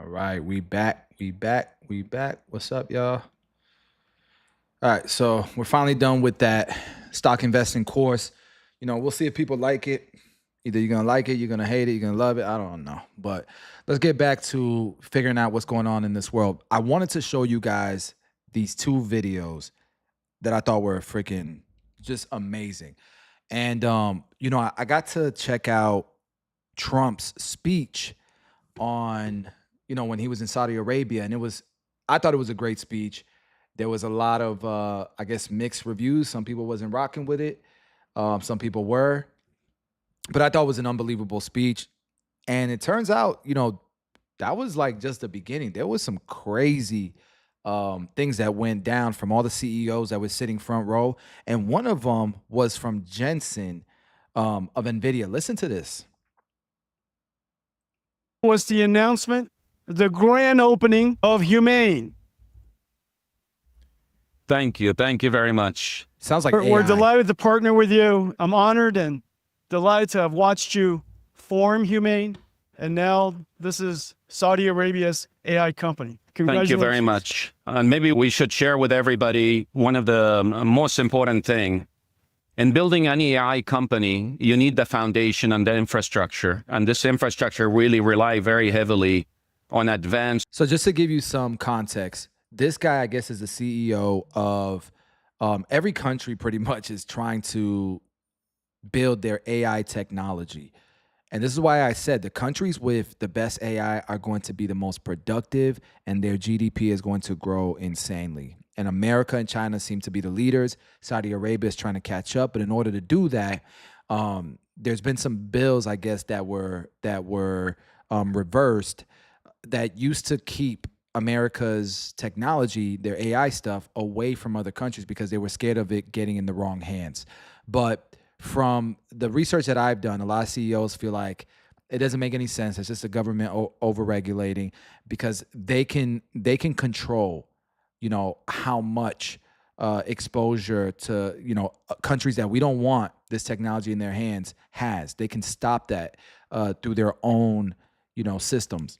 All right, we back. What's up, y'all? All right, so we're finally done with that stock investing course. We'll see if people like it. Either you're gonna like it, you're gonna hate it, you're gonna love it. I don't know. But let's get back to figuring out what's going on in this world. I wanted to show you guys these two videos that I thought were freaking just amazing. And I got to check out Trump's speech on, when he was in Saudi Arabia, and I thought it was a great speech. There was a lot of I guess mixed reviews. Some people wasn't rocking with it. Some people were, but I thought it was an unbelievable speech. And it turns out, that was like just the beginning. There was some crazy things that went down from all the CEOs that were sitting front row, and one of them was from Jensen of NVIDIA. Listen to this. Was the announcement, the grand opening of Humane. Thank you very much. Sounds like We're AI. delighted to partner with you. I'm honored and delighted to have watched you form Humane, and now this is Saudi Arabia's AI company. Thank you very much. And maybe we should share with everybody one of the most important thing. In building an AI company, you need the foundation and the infrastructure. And this infrastructure really rely very heavily on advanced. So just to give you some context, this guy, I guess, is the CEO of every country pretty much is trying to build their AI technology. And this is why I said the countries with the best AI are going to be the most productive, and their GDP is going to grow insanely. And America and China seem to be the leaders. Saudi Arabia is trying to catch up. But in order to do that, there's been some bills, I guess, that were reversed that used to keep America's technology, their AI stuff, away from other countries because they were scared of it getting in the wrong hands. But from the research that I've done, a lot of CEOs feel like it doesn't make any sense. It's just the government over-regulating because they can control, how much exposure to, countries that we don't want this technology in their hands has. They can stop that through their own, systems.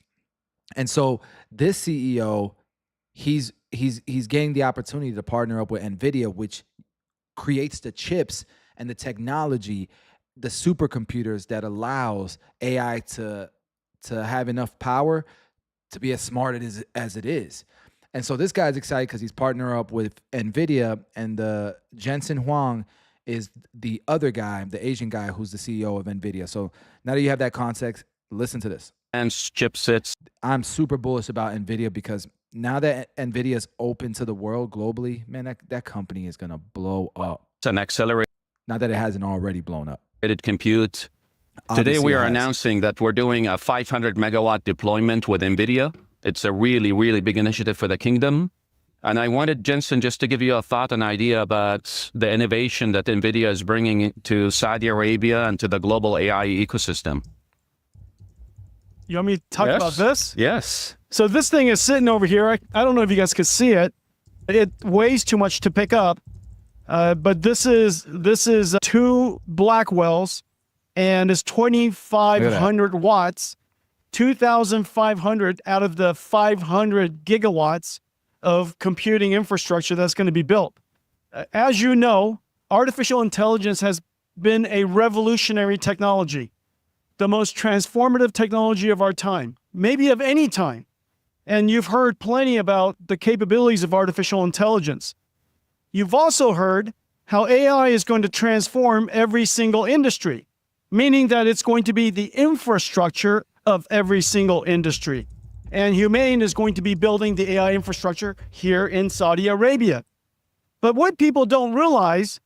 And so this CEO, he's getting the opportunity to partner up with NVIDIA, which creates the chips and the technology, the supercomputers that allows AI to have enough power to be as smart as it is. And so this guy's excited because he's partnering up with NVIDIA, and the Jensen Huang is the other guy, the Asian guy who's the CEO of NVIDIA. So now that you have that context, listen to this. And chipsets. I'm super bullish about NVIDIA because now that NVIDIA is open to the world globally, man, that company is going to blow up. It's an accelerated. Not that it hasn't already blown up. Compute. Today we are announcing that we're doing a 500 megawatt deployment with NVIDIA. It's a really, really big initiative for the kingdom. And I wanted, Jensen, just to give you a thought, an idea about the innovation that NVIDIA is bringing to Saudi Arabia and to the global AI ecosystem. You want me to talk about this? Yes. So this thing is sitting over here. I don't know if you guys can see it. It weighs too much to pick up. But this is 2 Blackwells, and it's 2,500 watts, 2,500 out of the 500 gigawatts of computing infrastructure that's going to be built. As you know, artificial intelligence has been a revolutionary technology, the most transformative technology of our time, maybe of any time. And you've heard plenty about the capabilities of artificial intelligence. You've also heard how AI is going to transform every single industry, meaning that it's going to be the infrastructure of every single industry. And Humane is going to be building the AI infrastructure here in Saudi Arabia. But what people don't realize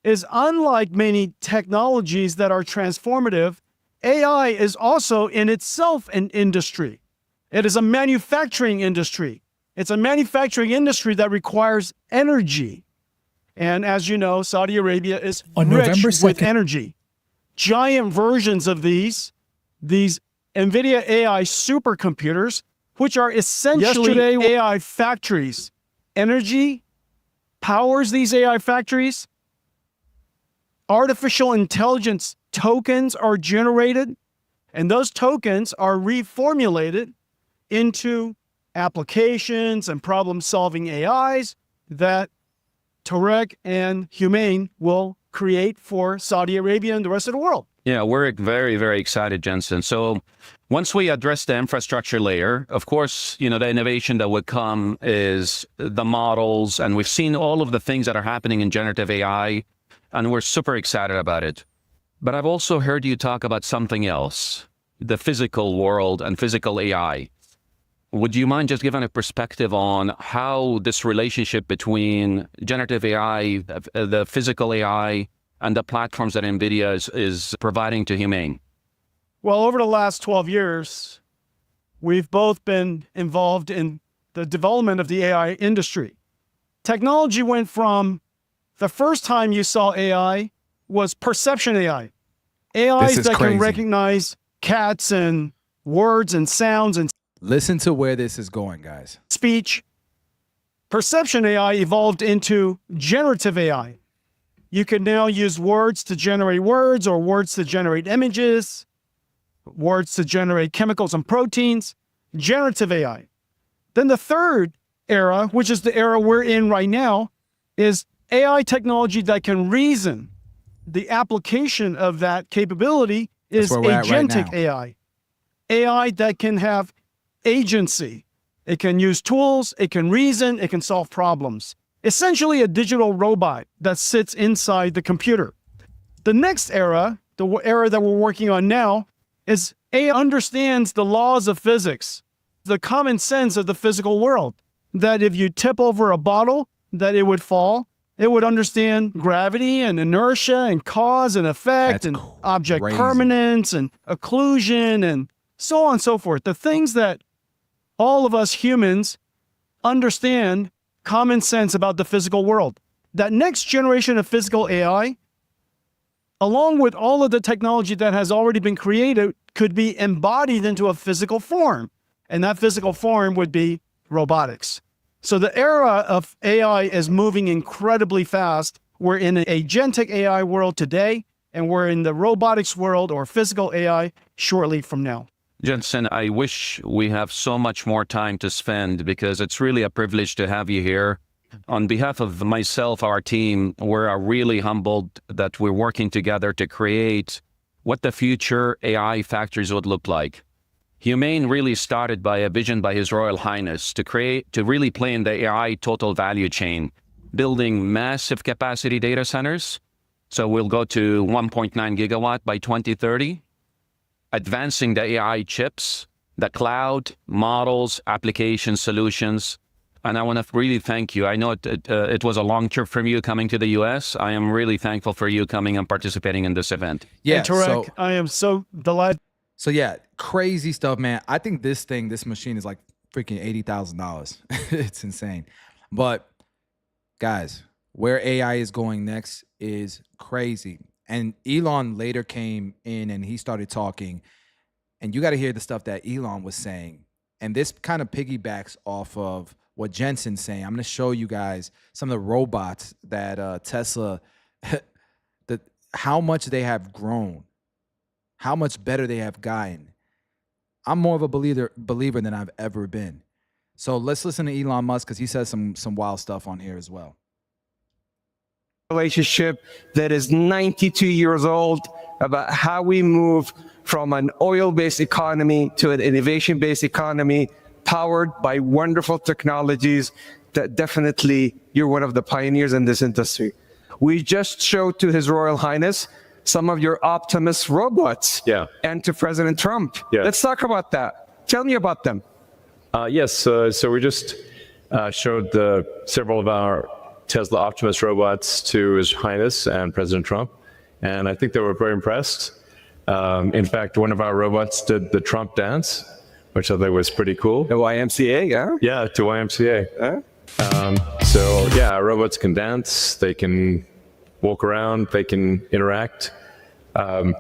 is, unlike many technologies that are transformative, AI is also in itself an industry. It is a manufacturing industry. It's a manufacturing industry that requires energy. And as you know, Saudi Arabia is rich with energy. Giant versions of these NVIDIA AI supercomputers, which are essentially AI factories. Energy powers these AI factories. Artificial intelligence tokens are generated, and those tokens are reformulated into applications and problem-solving AIs that Tarek and Humane will create for Saudi Arabia and the rest of the world. Yeah, we're very, very excited, Jensen. So once we address the infrastructure layer, of course, the innovation that would come is the models, and we've seen all of the things that are happening in generative AI, and we're super excited about it. But I've also heard you talk about something else, the physical world and physical AI. Would you mind just giving a perspective on how this relationship between generative AI, the physical AI, and the platforms that NVIDIA is providing to Humane? Well, over the last 12 years, we've both been involved in the development of the AI industry. Technology went from the first time you saw AI was perception AI. AIs that can recognize cats and words and sounds and listen to where this is going, guys. Speech. Perception AI evolved into generative AI. You can now use words to generate words, or words to generate images, words to generate chemicals and proteins, generative AI. Then the third era, which is the era we're in right now, is AI technology that can reason. The application of that capability is agentic AI. AI that can have agency. It can use tools, it can reason, it can solve problems. Essentially a digital robot that sits inside the computer. The next era, the era that we're working on now, is AI understands the laws of physics, the common sense of the physical world, that if you tip over a bottle, that it would fall. It would understand gravity and inertia and cause and effect and object permanence and occlusion and so on and so forth. The things that all of us humans understand common sense about the physical world. That next generation of physical AI, along with all of the technology that has already been created, could be embodied into a physical form. And that physical form would be robotics. So the era of AI is moving incredibly fast. We're in an agentic AI world today, and we're in the robotics world or physical AI shortly from now. Jensen, I wish we have so much more time to spend, because it's really a privilege to have you here. On behalf of myself, our team, we're really humbled that we're working together to create what the future AI factories would look like. Humane really started by a vision by His Royal Highness to really play in the AI total value chain, building massive capacity data centers. So we'll go to 1.9 gigawatt by 2030, advancing the AI chips, the cloud, models, application solutions. And I want to really thank you. I know it was a long trip from you coming to the US. I am really thankful for you coming and participating in this event. Yeah, Tarek, I am so delighted. So yeah, crazy stuff, man. I think this machine is like freaking $80,000. It's insane. But guys, where AI is going next is crazy. And Elon later came in and he started talking, and you got to hear the stuff that Elon was saying. And this kind of piggybacks off of what Jensen's saying. I'm going to show you guys some of the robots that Tesla, how much they have grown, how much better they have gotten. I'm more of a believer than I've ever been. So let's listen to Elon Musk, because he says some wild stuff on here as well. Relationship that is 92 years old, about how we move from an oil-based economy to an innovation-based economy powered by wonderful technologies that definitely you're one of the pioneers in this industry. We just showed to His Royal Highness some of your Optimus robots, and to President Trump. Let's talk about that. Tell me about them. Yes, so we just showed several of our Tesla Optimus robots to His Highness and President Trump, and I think they were very impressed. In fact, one of our robots did the Trump dance, which I think was pretty cool. The YMCA, yeah? Yeah, to YMCA. So yeah, our robots can dance, they can walk around, they can interact. I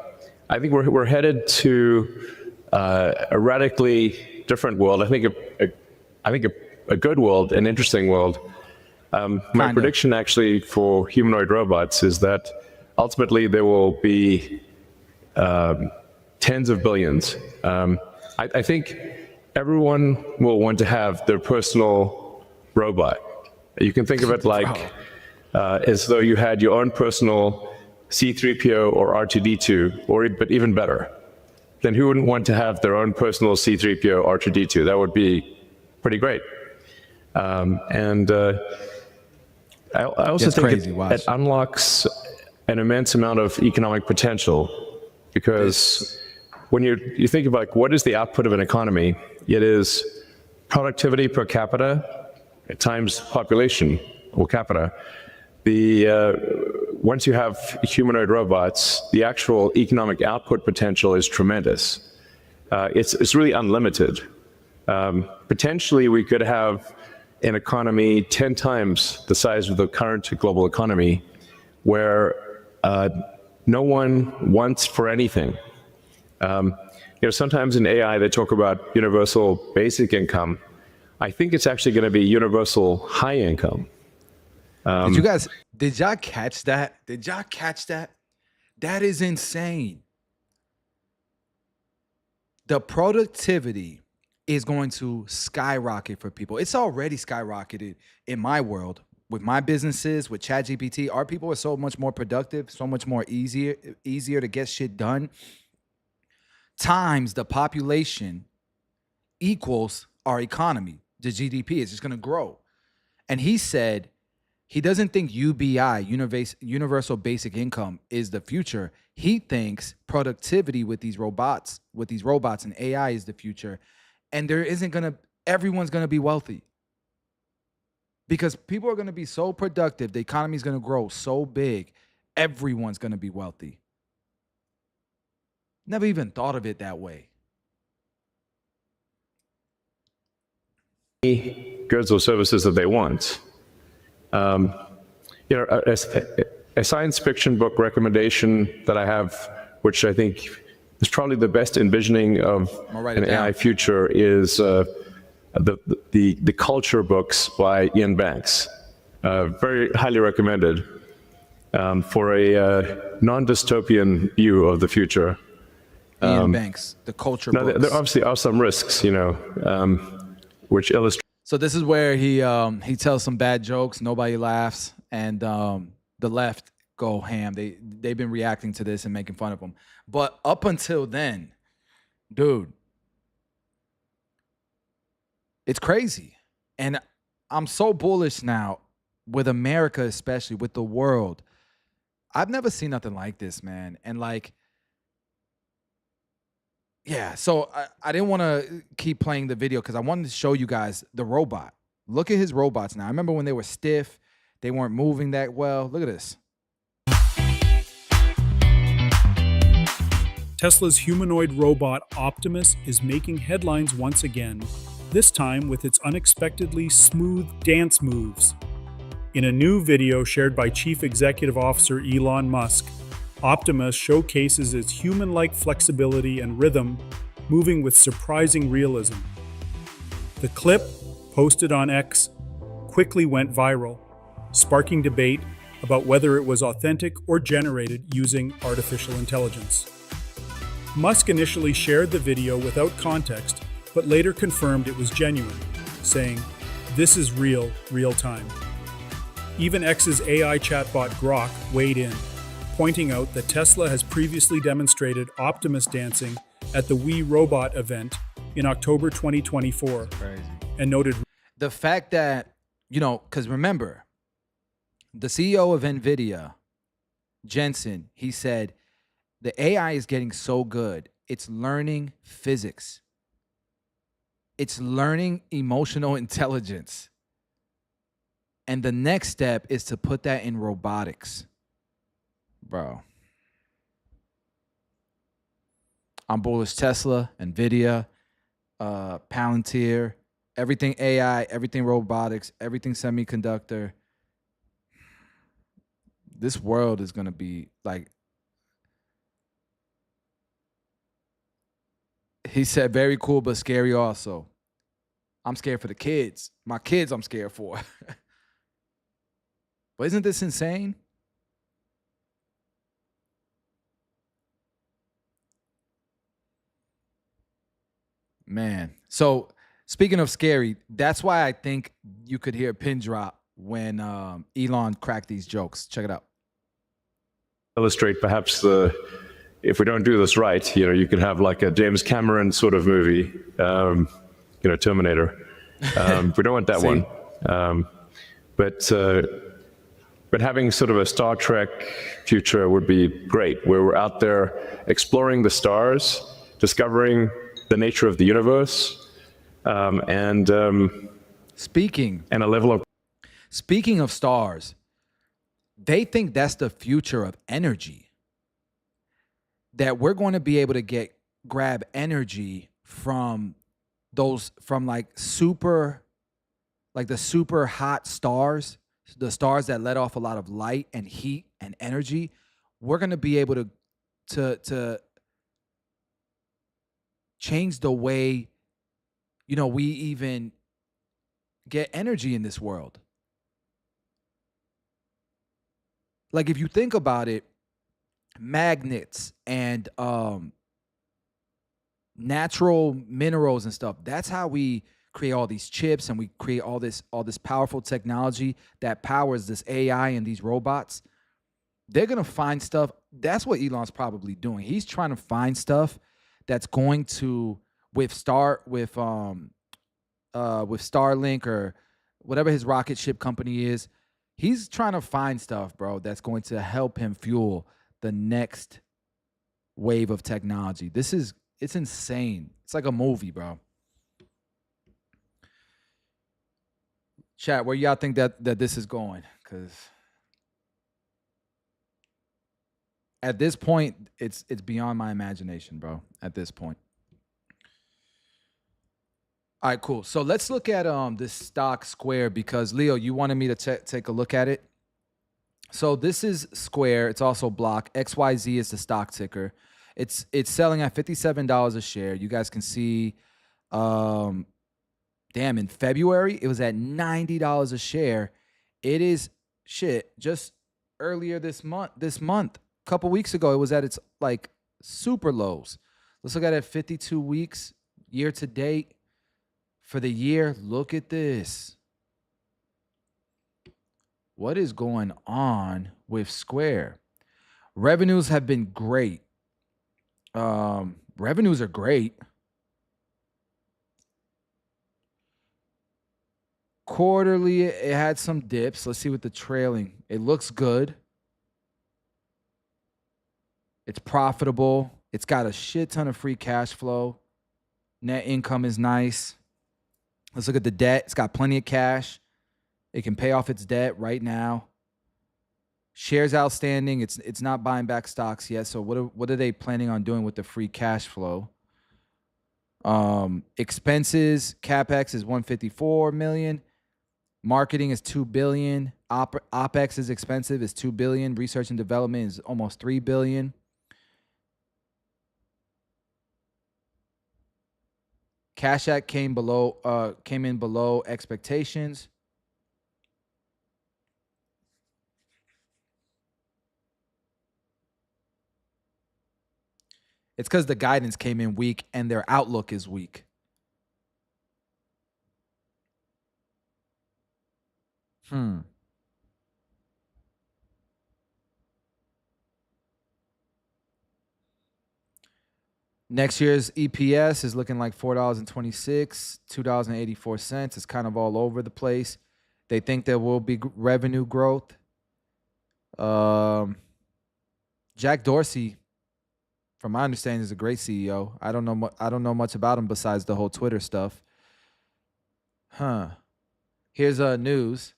think we're headed to a radically different world. I think a good world, an interesting world. My prediction actually for humanoid robots is that ultimately there will be tens of billions. I think everyone will want to have their personal robot. You can think of it like as though you had your own personal C-3PO or R2-D2, but even better. Then who wouldn't want to have their own personal C-3PO, R2-D2? That would be pretty great. I also think it unlocks an immense amount of economic potential, because when you think about like, what is the output of an economy, it is productivity per capita times population per capita. Once you have humanoid robots, the actual economic output potential is tremendous. It's really unlimited. Potentially, we could have an economy 10 times the size of the current global economy, where no one wants for anything. Sometimes in AI they talk about universal basic income. I think it's actually going to be universal high income. Did y'all catch that? Did y'all catch that? That is insane. The productivity is going to skyrocket for people. It's already skyrocketed in my world with my businesses, with ChatGPT. Our people are so much more productive, so much more easier to get shit done. Times the population equals our economy. The GDP is just going to grow. And he said he doesn't think UBI, universal basic income, is the future. He thinks productivity with these robots and AI is the future. And everyone's going to be wealthy. Because people are going to be so productive, the economy is going to grow so big, everyone's going to be wealthy. Never even thought of it that way. Goods or services that they want. A science fiction book recommendation that I have, which I think is probably the best envisioning of an AI future, is the culture books by Ian Banks. Very highly recommended for a non-dystopian view of the future. Ian Banks, the culture books. There obviously are some risks, which illustrate. So this is where he tells some bad jokes, nobody laughs, and the left go ham. They've been reacting to this and making fun of him. But up until then, dude, it's crazy. And I'm so bullish now with America, especially with the world. I've never seen nothing like this, man. And yeah, so I didn't want to keep playing the video because I wanted to show you guys the robot. Look at his robots now. I remember when they were stiff, they weren't moving that well. Look at this. Tesla's humanoid robot Optimus is making headlines once again, this time with its unexpectedly smooth dance moves. In a new video shared by Chief Executive Officer Elon Musk, Optimus showcases its human-like flexibility and rhythm, moving with surprising realism. The clip, posted on X, quickly went viral, sparking debate about whether it was authentic or generated using artificial intelligence. Musk initially shared the video without context, but later confirmed it was genuine, saying, "This is real time." Even X's AI chatbot Grok weighed in, pointing out that Tesla has previously demonstrated Optimus dancing at the We Robot event in October 2024. Crazy. And noted the fact that, because remember, the CEO of NVIDIA, Jensen, he said, the AI is getting so good, it's learning physics. It's learning emotional intelligence. And the next step is to put that in robotics. Bro. I'm bullish Tesla, NVIDIA, Palantir, everything AI, everything robotics, everything semiconductor. This world is going to be like, he said, very cool, but scary also. I'm scared for the kids. My kids I'm scared for. But isn't this insane? Man. So speaking of scary, that's why I think you could hear a pin drop when Elon cracked these jokes. Check it out. Illustrate perhaps if we don't do this right, you could have like a James Cameron sort of movie, Terminator. We don't want that one. But having sort of a Star Trek future would be great, where we're out there exploring the stars, discovering the nature of the universe, and a level of. Speaking of stars, they think that's the future of energy. That we're going to be able to grab energy from the super hot stars, the stars that let off a lot of light and heat and energy. We're going to be able to change the way, we even get energy in this world. Like, if you think about it, magnets and natural minerals and stuff, that's how we create all these chips, and we create all this powerful technology that powers this AI and these robots. They're going to find stuff. That's what Elon's probably doing. He's trying to find stuff that's going to, with Starlink or whatever his rocket ship company is, he's trying to find stuff, bro, that's going to help him fuel the next wave of technology. It's insane. It's like a movie, bro. Chat, where y'all think that this is going? Because at this point, it's beyond my imagination, bro. At this point. All right, cool. So let's look at this stock Square, because Leo, you wanted me to take a look at it. So this is Square. It's also Block. XYZ is the stock ticker. It's selling at $57 a share. You guys can see, in February, it was at $90 a share. It is just earlier this month, a couple weeks ago, it was at its like super lows. Let's look at it 52 weeks, year to date. For the year, look at this. What is going on with Square? Revenues have been great. Revenues are great. Quarterly, it had some dips. Let's see what the trailing. It looks good. It's profitable. It's got a shit ton of free cash flow. Net income is nice. Let's look at the debt. It's got plenty of cash. It can pay off its debt right now. Shares outstanding. It's not buying back stocks yet. So what are they planning on doing with the free cash flow? Expenses, CapEx is $154 million. Marketing is $2 billion. OpEx is expensive, is $2 billion. Research and development is almost $3 billion. Cash Act came in below expectations. It's because the guidance came in weak and their outlook is weak. Next year's EPS is looking like $4.26, $2.84. It's kind of all over the place. They think there will be revenue growth. Jack Dorsey, from my understanding, is a great CEO. I don't know much about him besides the whole Twitter stuff. Here's news.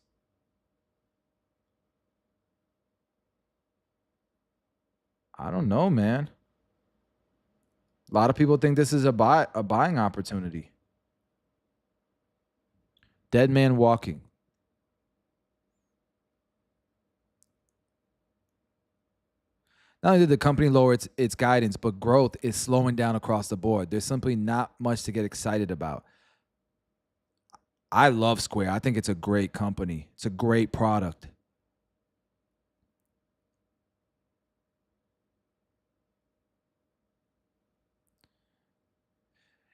I don't know, man. A lot of people think this is a buying opportunity. Dead man walking. Not only did the company lower its guidance, but growth is slowing down across the board. There's simply not much to get excited about. I love Square. I think it's a great company. It's a great product.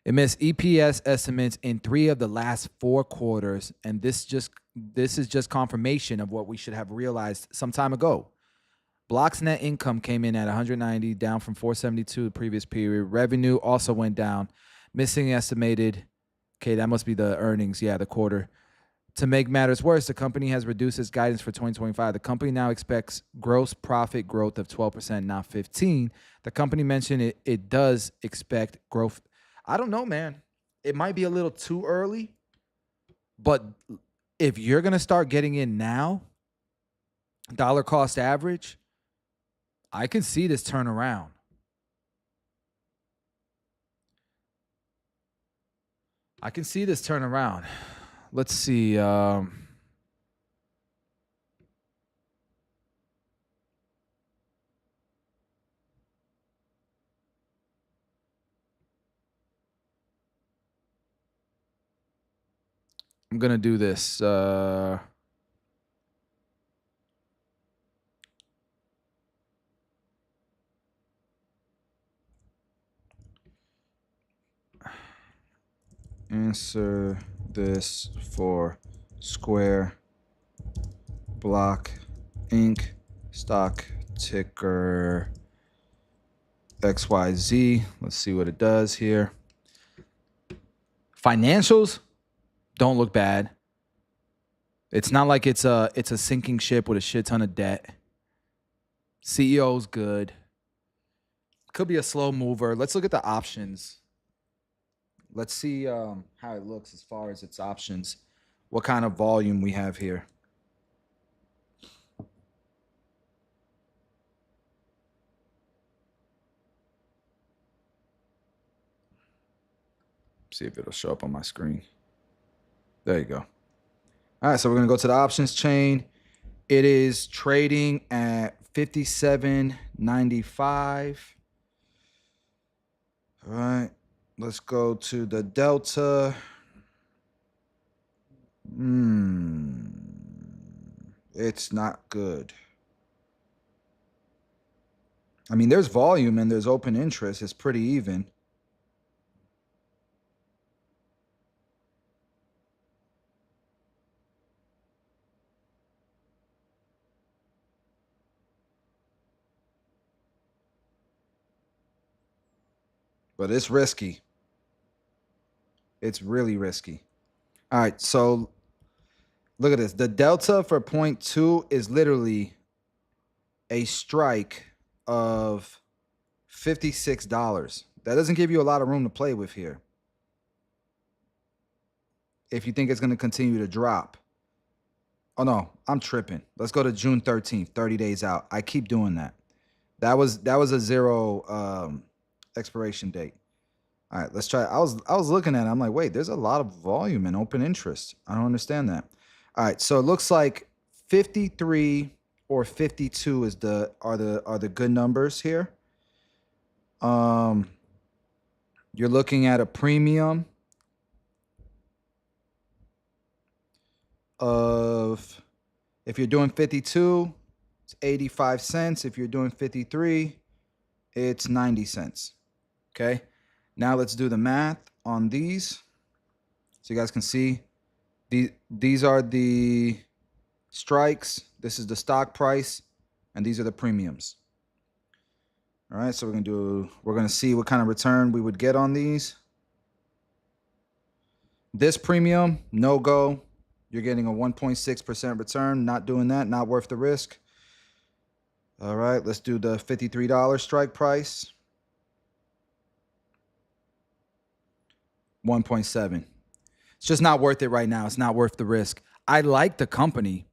It missed EPS estimates in 3 of the last 4 quarters, and this is just confirmation of what we should have realized some time ago. Block's net income came in at 190, down from 472 the previous period. Revenue also went down, missing estimated. Okay, that must be the earnings. Yeah, the quarter. To make matters worse, the company has reduced its guidance for 2025. The company now expects gross profit growth of 12%, not 15%. The company mentioned it does expect growth. I don't know, man. It might be a little too early, but if you're going to start getting in now, dollar cost average, I can see this turn around. I can see this turn around. Let's see. I'm going to do this. Answer this for Square Block Inc. Stock ticker XYZ. Let's see what it does here. Financials don't look bad. It's not like it's a sinking ship with a shit ton of debt. CEO's good. Could be a slow mover. Let's look at the options. Let's see how it looks as far as its options. What kind of volume we have here. See if it'll show up on my screen. There you go. All right, so we're going to go to the options chain. It is trading at 57.95. All right. Let's go to the delta. It's not good. I mean, there's volume and there's open interest. It's pretty even. But it's risky. It's really risky. All right, so look at this. The delta for 0.2 is literally a strike of $56. That doesn't give you a lot of room to play with here. If you think it's going to continue to drop. Oh, no, I'm tripping. Let's go to June 13th, 30 days out. I keep doing that. That was a zero expiration date. All right, let's try. I was looking at it. I'm like, wait, there's a lot of volume and open interest. I don't understand that. All right, so it looks like 53 or 52 is are the good numbers here. You're looking at a premium of, if you're doing 52, it's 85 cents. If you're doing 53, it's 90 cents. Okay. Now let's do the math on these. So you guys can see these are the strikes. This is the stock price, and these are the premiums. All right, so we're gonna see what kind of return we would get on these. This premium, no go. You're getting a 1.6% return. Not doing that, not worth the risk. All right, let's do the $53 strike price. 1.7. It's just not worth it right now. It's not worth the risk. I like the company.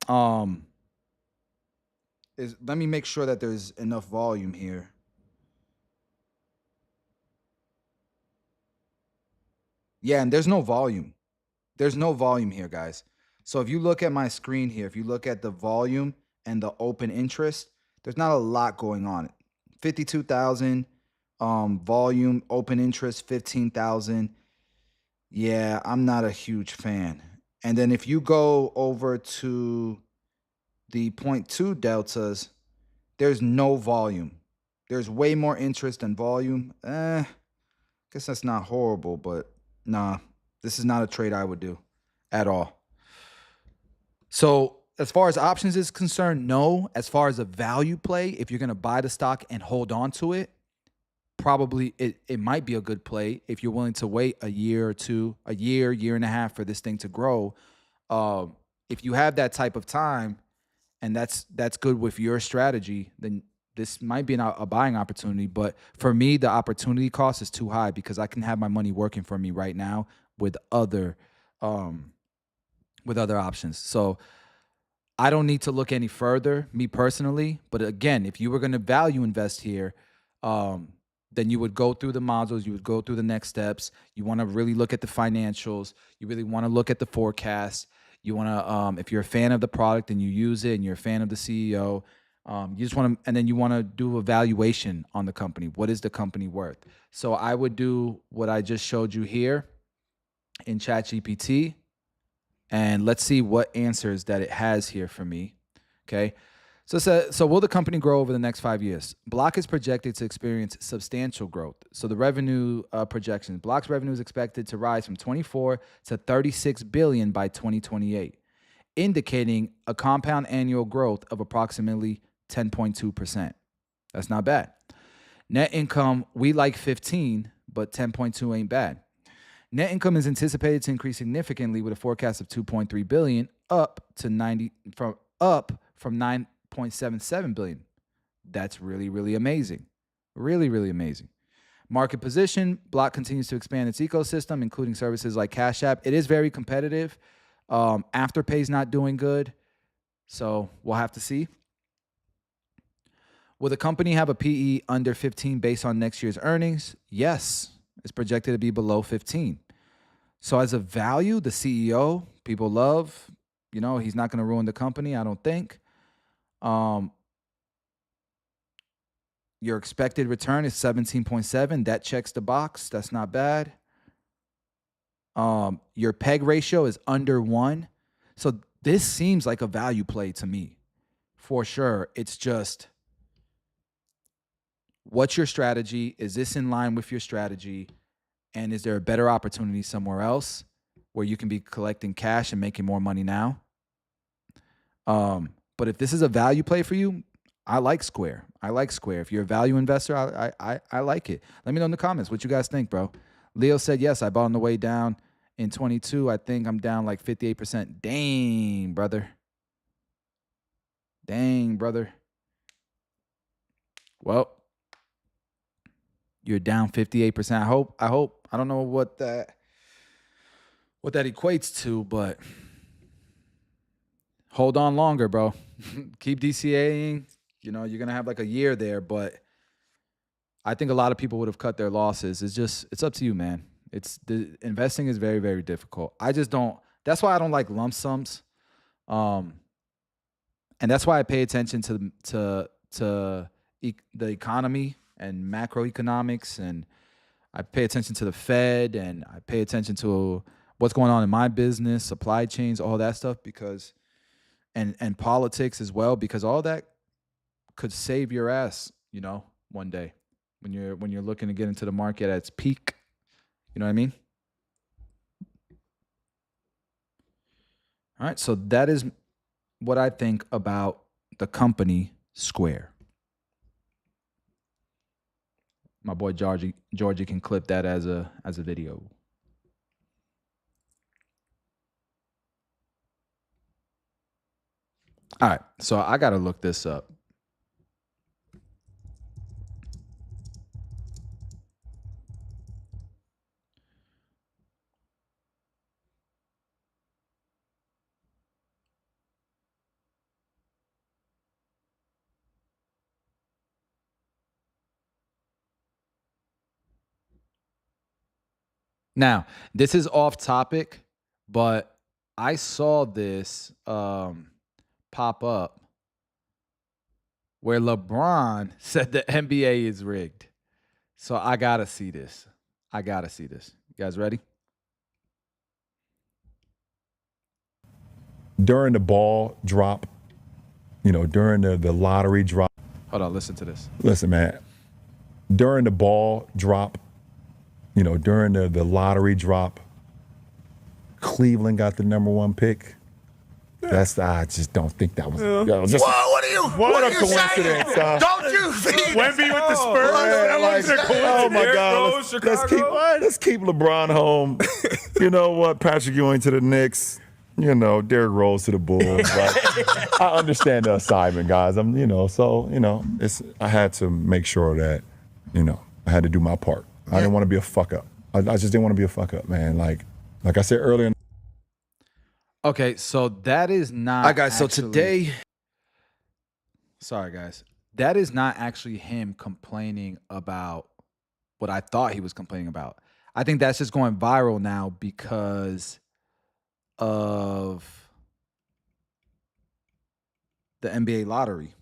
Let me make sure that there's enough volume here. Yeah, and there's no volume. There's no volume here, guys. So if you look at my screen here, if you look at the volume and the open interest, there's not a lot going on. 52,000 volume, open interest 15,000. Yeah, I'm not a huge fan. And then if you go over to the 0.2 deltas, there's no volume. There's way more interest than volume. guess that's not horrible, but nah, this is not a trade I would do at all. So as far as options is concerned, no. As far as a value play, if you're going to buy the stock and hold on to it, probably it might be a good play if you're willing to wait a year or two, a year and a half for this thing to grow. If you have that type of time and that's good with your strategy, then this might be a buying opportunity. But for me, the opportunity cost is too high because I can have my money working for me right now with other options. So I don't need to look any further, me personally. But again, if you were going to value invest here, then you would go through the modules, you would go through the next steps. You want to really look at the financials. You really want to look at the forecast. You want to, if you're a fan of the product and you use it and you're a fan of the CEO, you just want to, and then you want to do a valuation on the company. What is the company worth? So I would do what I just showed you here in ChatGPT, and let's see what answers that it has here for me. Okay. So will the company grow over the next 5 years? Block is projected to experience substantial growth. So the revenue projections, Block's revenue is expected to rise from 24 to 36 billion by 2028, indicating a compound annual growth of approximately 10.2%. That's not bad. Net income, we like 15, but 10.2 ain't bad. Net income is anticipated to increase significantly with a forecast of 2.3 billion up from 9.77 billion. That's really, really amazing. Really, really amazing. Market position, Block continues to expand its ecosystem, including services like Cash App. It is very competitive. Afterpay's not doing good, so we'll have to see. Will the company have a PE under 15 based on next year's earnings? Yes, it's projected to be below 15. So as a value, the CEO, people love, he's not going to ruin the company, I don't think. Your expected return is 17.7. That checks the box. That's not bad. Your PEG ratio is under 1. So this seems like a value play to me, for sure. It's just, what's your strategy? Is this in line with your strategy? And is there a better opportunity somewhere else where you can be collecting cash and making more money now? But if this is a value play for you, I like Square. If you're a value investor, I like it. Let me know in the comments what you guys think, bro. Leo said, yes, I bought on the way down in 22. I think I'm down like 58%. Dang, brother. Well, you're down 58%. I hope. I don't know what that equates to, but hold on longer, bro. Keep DCAing. You're going to have like a year there, but I think a lot of people would have cut their losses. It's up to you, man. Investing is very, very difficult. That's why I don't like lump sums. And that's why I pay attention to the economy and macroeconomics, and I pay attention to the Fed, and I pay attention to what's going on in my business, supply chains, all that stuff, because and politics as well, because all that could save your ass, one day when you're looking to get into the market at its peak. You know what I mean? All right, so that is what I think about the company Square. My boy Georgie can clip that as a video. All right, so I got to look this up. Now, this is off topic, but I saw this pop up where LeBron said the NBA is rigged. So I got to see this. You guys ready? During the ball drop, during the lottery drop. Hold on, listen to this. Listen, man. During the ball drop, you know, during the lottery drop, Cleveland got the #1 pick. I just don't think that was. That was just, what are you? What a coincidence! Don't you think? Wemby with the Spurs. That wasn't a coincidence. Oh my God! Let's keep LeBron home. You know what? Patrick Ewing to the Knicks. You know, Derrick Rose to the Bulls. Like, I understand the assignment, guys. I had to make sure that, I had to do my part. I didn't want to be a fuck up. I just didn't want to be a fuck up, man. Like I said earlier. Okay, so that is not. All right, guys. So today, sorry, guys. That is not actually him complaining about what I thought he was complaining about. I think that's just going viral now because of the NBA lottery.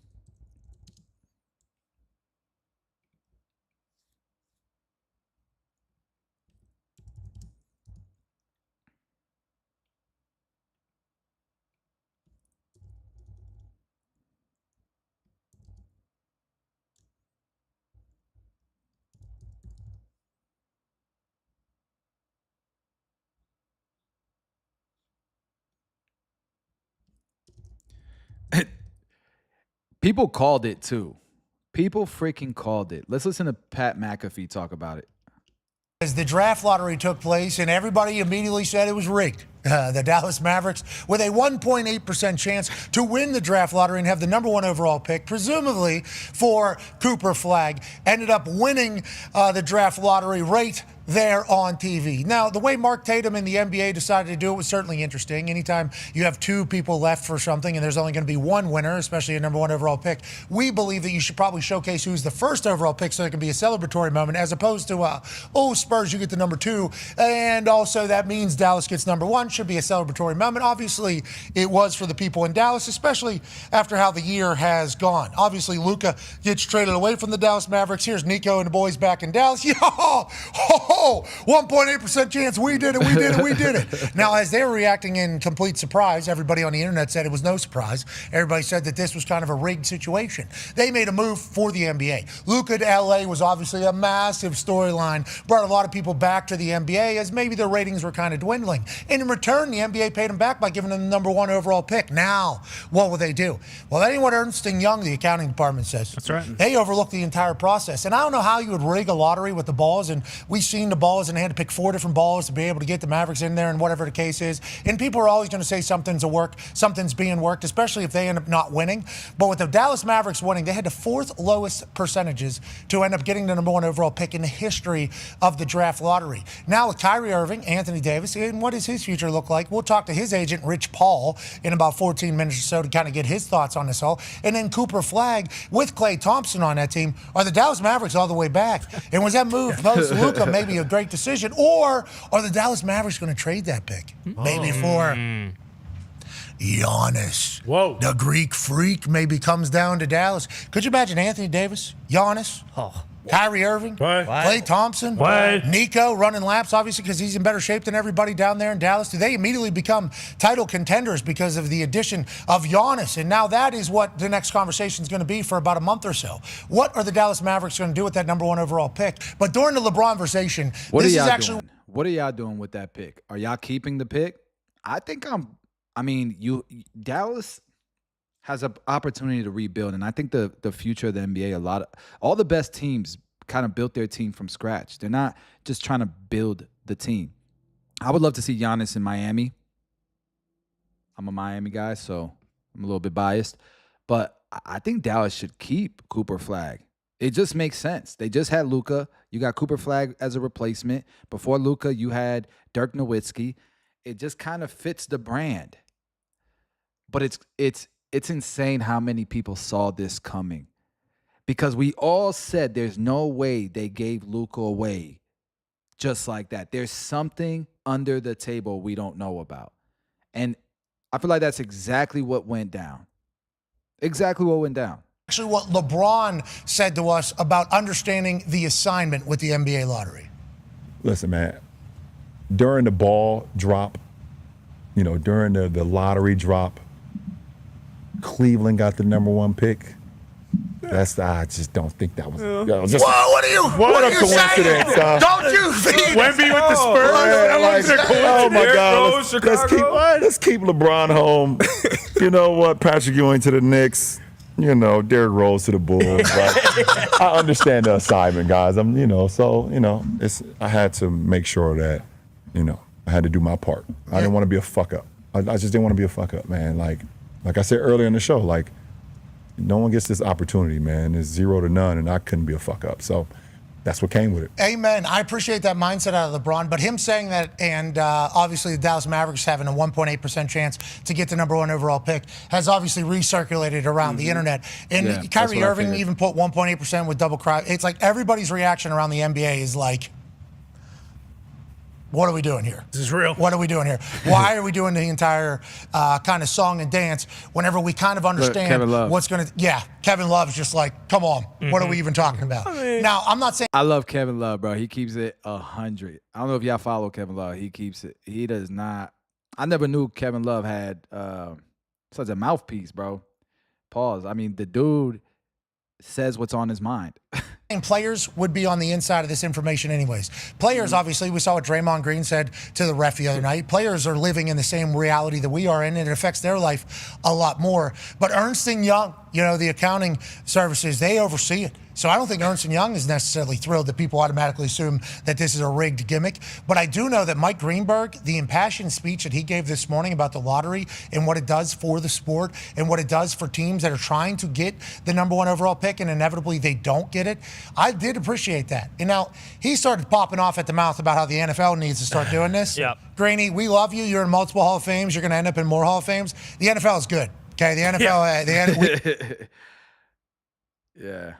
People called it too. People freaking called it. Let's listen to Pat McAfee talk about it. As the draft lottery took place, and everybody immediately said it was rigged. The Dallas Mavericks, with a 1.8% chance to win the draft lottery and have the #1 overall pick, presumably for Cooper Flagg, ended up winning the draft lottery right there on TV. Now, the way Mark Tatum and the NBA decided to do it was certainly interesting. Anytime you have two people left for something and there's only going to be one winner, especially a #1 overall pick, we believe that you should probably showcase who's the first overall pick so it can be a celebratory moment, as opposed to, Spurs, you get the #2, and also that means Dallas gets #1. Should be a celebratory moment. Obviously, it was for the people in Dallas, especially after how the year has gone. Obviously, Luka gets traded away from the Dallas Mavericks. Here's Nico and the boys back in Dallas. 1.8% chance. We did it. Now, as they were reacting in complete surprise, everybody on the internet said it was no surprise. Everybody said that this was kind of a rigged situation. They made a move for the NBA. Luka to LA was obviously a massive storyline, brought a lot of people back to the NBA as maybe their ratings were kind of dwindling. And in return, the NBA paid him back by giving him the #1 overall pick. Now, what will they do? Well, that ain't what Ernst & Young, the accounting department, says. That's right. They overlooked the entire process. And I don't know how you would rig a lottery with the balls. And we've seen the balls, and they had to pick 4 different balls to be able to get the Mavericks in there and whatever the case is. And people are always going to say something's being worked, especially if they end up not winning. But with the Dallas Mavericks winning, they had the 4th lowest percentages to end up getting the #1 overall pick in the history of the draft lottery. Now with Kyrie Irving, Anthony Davis, and what does his future look like? We'll talk to his agent, Rich Paul, in about 14 minutes or so to kind of get his thoughts on this all. And then Cooper Flagg with Klay Thompson on that team. Are the Dallas Mavericks all the way back? And was that move post-Luka maybe a great decision? Or are the Dallas Mavericks going to trade that pick? Maybe for Giannis. Whoa. The Greek freak maybe comes down to Dallas. Could you imagine Anthony Davis, Giannis? Kyrie Irving, Klay Thompson, Nico running laps, obviously, because he's in better shape than everybody down there in Dallas. Do they immediately become title contenders because of the addition of Giannis? And now that is what the next conversation is going to be for about a month or so. What are the Dallas Mavericks going to do with that #1 overall pick? But during the LeBron conversation, What are y'all doing with that pick? Are y'all keeping the pick? Dallas has an opportunity to rebuild, and I think the future of the NBA, all the best teams kind of built their team from scratch. They're not just trying to build the team. I would love to see Giannis in Miami. I'm a Miami guy, so I'm a little bit biased, but I think Dallas should keep Cooper Flagg. It just makes sense. They just had Luka. You got Cooper Flagg as a replacement. Before Luka, you had Dirk Nowitzki. It just kind of fits the brand. But it's insane how many people saw this coming, because we all said there's no way they gave Luka away just like that. There's something under the table we don't know about. And I feel like that's exactly what went down. Exactly what went down. Actually, what LeBron said to us about understanding the assignment with the NBA lottery. Listen, man, during the ball drop, during the lottery drop, Cleveland got the #1 pick. I just don't think that was just. Whoa, what are you coincidence, saying? Don't you think? Wemby with the Spurs. Yeah, like, oh my God, Chicago. let's keep LeBron home. You know what? Patrick Ewing to the Knicks. You know, Derrick Rose to the Bulls. Like, I understand the assignment, guys. I had to make sure that, I had to do my part. I didn't want to be a fuck up. I just didn't want to be a fuck up, man. Like I said earlier in the show, like, no one gets this opportunity, man. It's 0 to none, and I couldn't be a fuck up. So that's what came with it. Amen. I appreciate that mindset out of LeBron, but him saying that, and obviously the Dallas Mavericks having a 1.8% chance to get the #1 overall pick has obviously recirculated around the internet. And Kyrie Irving even put 1.8% with double cry. It's like everybody's reaction around the NBA is like, what are we doing here? This is real. What are we doing here? Why are we doing the entire kind of song and dance whenever we kind of understand what's going to... Yeah, Kevin Love's just like, come on, what are we even talking about? Now, I'm not saying... I love Kevin Love, bro. He keeps it 100. I don't know if y'all follow Kevin Love. He keeps it. He does not... I never knew Kevin Love had such a mouthpiece, bro. Pause. I mean, the dude says what's on his mind. And players would be on the inside of this information anyways. Players, obviously, we saw what Draymond Green said to the ref the other night. Players are living in the same reality that we are in, and it affects their life a lot more. But Ernst & Young, the accounting services, they oversee it. So I don't think Ernst & Young is necessarily thrilled that people automatically assume that this is a rigged gimmick. But I do know that Mike Greenberg, the impassioned speech that he gave this morning about the lottery and what it does for the sport and what it does for teams that are trying to get the #1 overall pick and inevitably they don't get it, I did appreciate that. And now he started popping off at the mouth about how the NFL needs to start doing this. Yep. Greeny, we love you. You're in multiple Hall of Fames. You're going to end up in more Hall of Fames. The NFL is good. Okay, the NFL, Yeah.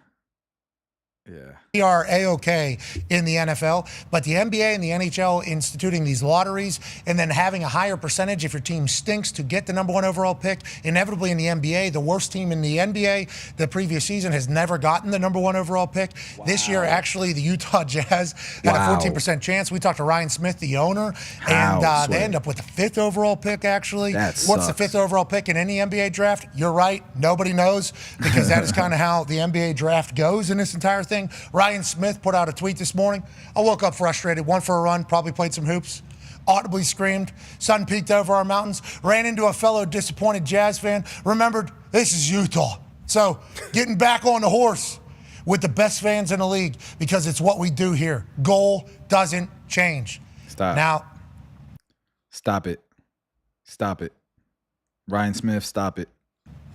We are A-OK in the NFL, but the NBA and the NHL instituting these lotteries and then having a higher percentage if your team stinks to get the #1 overall pick. Inevitably in the NBA, the worst team in the NBA the previous season has never gotten the #1 overall pick. Wow. This year, actually, the Utah Jazz had a 14% chance. We talked to Ryan Smith, the owner, and they end up with the 5th overall pick, actually. What's the 5th overall pick in any NBA draft? You're right. Nobody knows because that is kind of how the NBA draft goes in this entire thing. Ryan Smith put out a tweet this morning. I woke up frustrated, went for a run, probably played some hoops, audibly screamed, sun peeked over our mountains, ran into a fellow disappointed Jazz fan, remembered this is Utah. So getting back on the horse with the best fans in the league because it's what we do here. Goal doesn't change. Stop. Now. Stop it. Ryan Smith, stop it.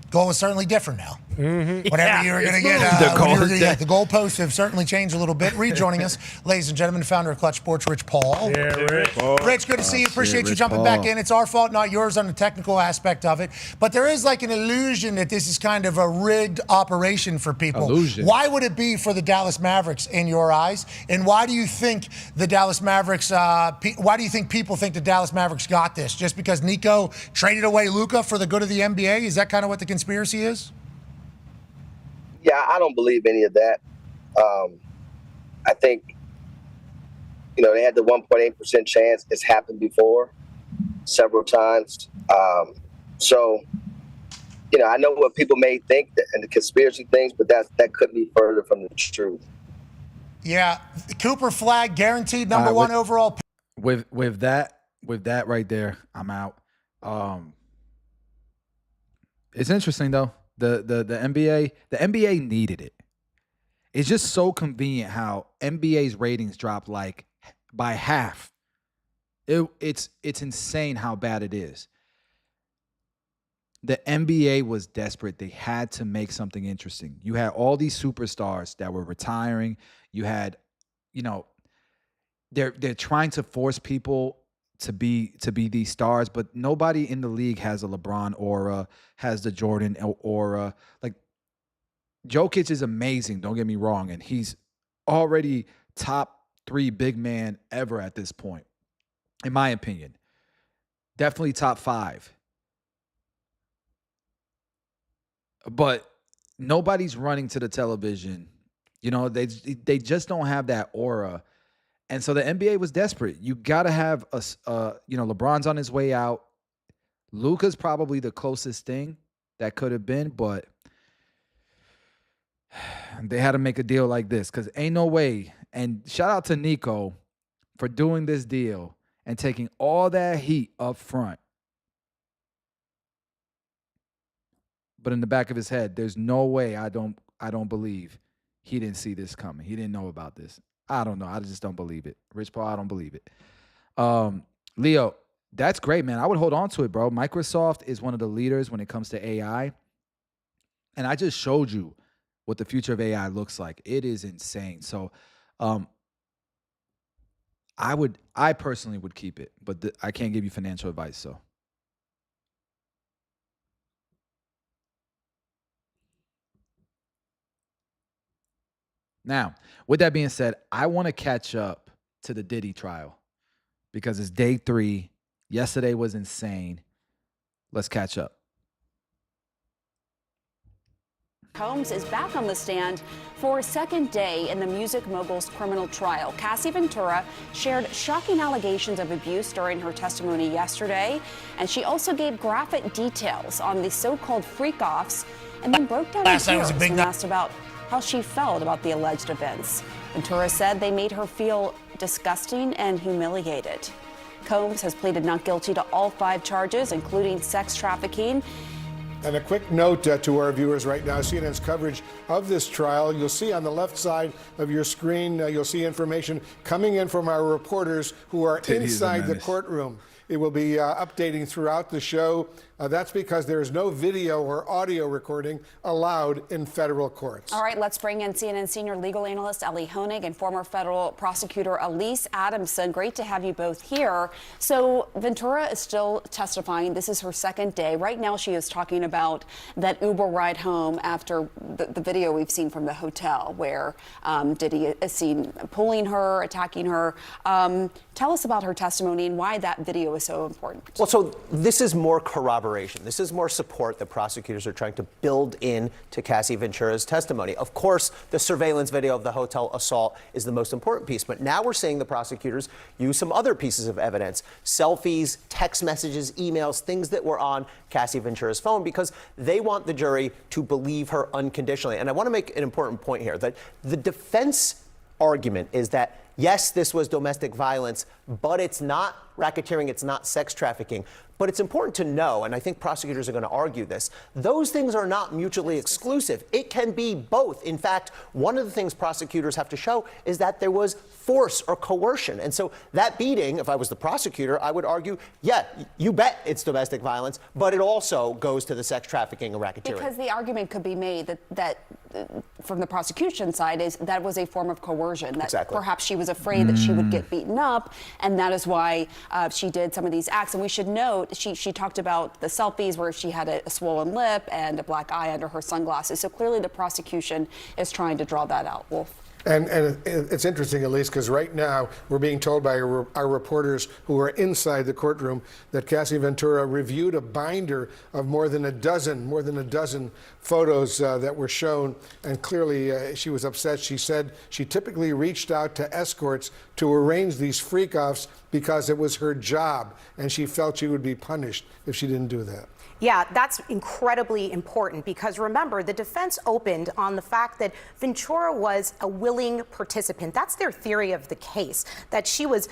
Goal is certainly different now. Whenever you're going to get the goalposts have certainly changed a little bit. Rejoining us, ladies and gentlemen, the founder of Clutch Sports, Rich Paul. Yeah, Rich. Rich, good to see you. Appreciate you jumping back in. It's our fault, not yours, on the technical aspect of it. But there is like an illusion that this is kind of a rigged operation for people. Illusion. Why would it be for the Dallas Mavericks in your eyes? And why do you think the Dallas Mavericks? Why do you think people think the Dallas Mavericks got this? Just because Nico traded away Luka for the good of the NBA? Is that kind of what the conspiracy is? Yeah, I don't believe any of that. I think, they had the 1.8% chance. It's happened before several times. So, I know what people may think and the conspiracy things, but that couldn't be further from the truth. Yeah, Cooper Flag guaranteed #1 overall. With that right there, I'm out. It's interesting though. The NBA needed it. It's just so convenient how NBA's ratings dropped like by half. It's insane how bad it is. The NBA was desperate. They had to make something interesting. You had all these superstars that were retiring. You had, they're trying to force people to be these stars, but nobody in the league has a LeBron aura, has the Jordan aura. Like, Jokic is amazing, don't get me wrong, and he's already top 3 big man ever at this point, in my opinion. Definitely top 5. But nobody's running to the television. They just don't have that aura. And so the NBA was desperate. You got to have LeBron's on his way out. Luka's probably the closest thing that could have been, but They had to make a deal like this because ain't no way. And shout out to Nico for doing this deal and taking all that heat up front. But in the back of his head, there's no way I don't believe he didn't see this coming. He didn't know about this. I don't know. I just don't believe it. Rich Paul, I don't believe it. Leo, that's great, man. I would hold on to it, bro. Microsoft is one of the leaders when it comes to AI. And I just showed you what the future of AI looks like. It is insane. So I personally would keep it, but I can't give you financial advice, so. Now, with that being said, I want to catch up to the Diddy trial because it's day 3. Yesterday was insane. Let's catch up. Combs is back on the stand for a second day in the music mogul's criminal trial. Cassie Ventura shared shocking allegations of abuse during her testimony yesterday, and she also gave graphic details on the so-called freak-offs and then broke down in tears when asked about how she felt about the alleged events. Ventura said they made her feel disgusting and humiliated. Combs has pleaded not guilty to all 5 charges, including sex trafficking. And a quick note to our viewers right now, CNN's coverage of this trial. You'll see on the left side of your screen, you'll see information coming in from our reporters who are inside the courtroom. It will be updating throughout the show. That's because there is no video or audio recording allowed in federal courts. All right, let's bring in CNN senior legal analyst Ellie Honig and former federal prosecutor Elise Adamson. Great to have you both here. So Ventura is still testifying. This is her second day. Right now she is talking about that Uber ride home after the video we've seen from the hotel where Diddy is seen pulling her, attacking her. Tell us about her testimony and why that video is so important. Well, so this is more corroboration. This is more support that prosecutors are trying to build in to Cassie Ventura's testimony. Of course, the surveillance video of the hotel assault is the most important piece, but now we're seeing the prosecutors use some other pieces of evidence, selfies, text messages, emails, things that were on Cassie Ventura's phone because they want the jury to believe her unconditionally. And I want to make an important point here that the defense argument is that yes, this was domestic violence, but it's not racketeering, it's not sex trafficking. But it's important to know, and I think prosecutors are going to argue this, those things are not mutually exclusive. It can be both. In fact, one of the things prosecutors have to show is that there was force or coercion. And so that beating, if I was the prosecutor, I would argue, yeah, you bet it's domestic violence, but it also goes to the sex trafficking and racketeering. Because the argument could be made that from the prosecution side is that was a form of coercion, that perhaps she was afraid that she would get beaten up, and that is why she did some of these acts. And we should note, she talked about the selfies where she had a swollen lip and a black eye under her sunglasses. So clearly the prosecution is trying to draw that out. Wolf. And it's interesting, Elise, because right now we're being told by our reporters who are inside the courtroom that Cassie Ventura reviewed a binder of more than a dozen photos that were shown, and clearly she was upset. She said she typically reached out to escorts to arrange these freak-offs because it was her job, and she felt she would be punished if she didn't do that. Yeah, that's incredibly important because remember, the defense opened on the fact that Ventura was a willing participant. That's their theory of the case, that she was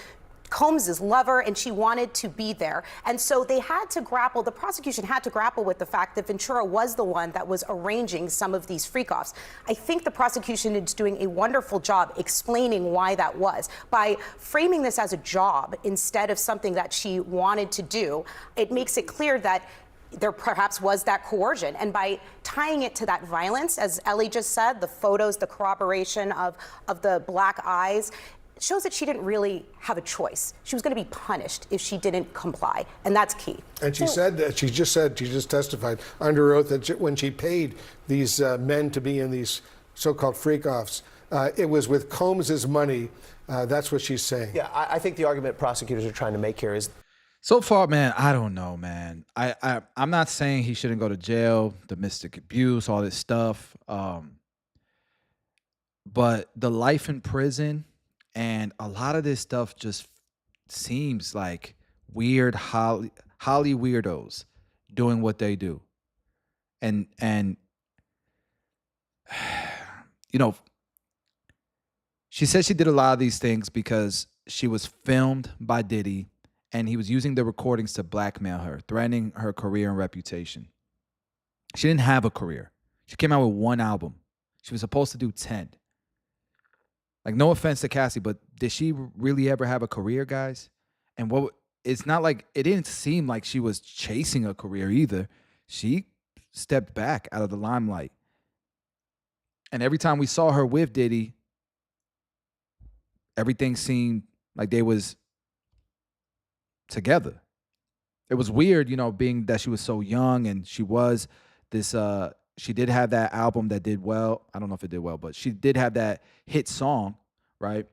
Combs's lover and she wanted to be there. And so they had to grapple, the prosecution had to grapple with the fact that Ventura was the one that was arranging some of these freak-offs. I think the prosecution is doing a wonderful job explaining why that was. By framing this as a job instead of something that she wanted to do, it makes it clear that there perhaps was that coercion. And by tying it to that violence, as Ellie just said, the photos, the corroboration of the black eyes, shows that she didn't really have a choice. She was going to be punished if she didn't comply, and that's key. And she said that she just testified under oath that when she paid these men to be in these so-called freak-offs, it was with Combs's money. That's what she's saying. Yeah, I think the argument prosecutors are trying to make here is. So far, man, I don't know, man. I'm not saying he shouldn't go to jail, domestic abuse, all this stuff. But the life in prison and a lot of this stuff just seems like weird Holly weirdos doing what they do. And you know, she said she did a lot of these things because she was filmed by Diddy and he was using the recordings to blackmail her, threatening her career and reputation. She didn't have a career. She came out with one album. She was supposed to do 10. Like, no offense to Cassie, but did she really ever have a career, guys? And it's not like, it didn't seem like she was chasing a career either. She stepped back out of the limelight. And every time we saw her with Diddy, everything seemed like they was together. It was weird, you know, being that she was so young and she was this, she did have that album that did well. I don't know if it did well, but she did have that hit song, right?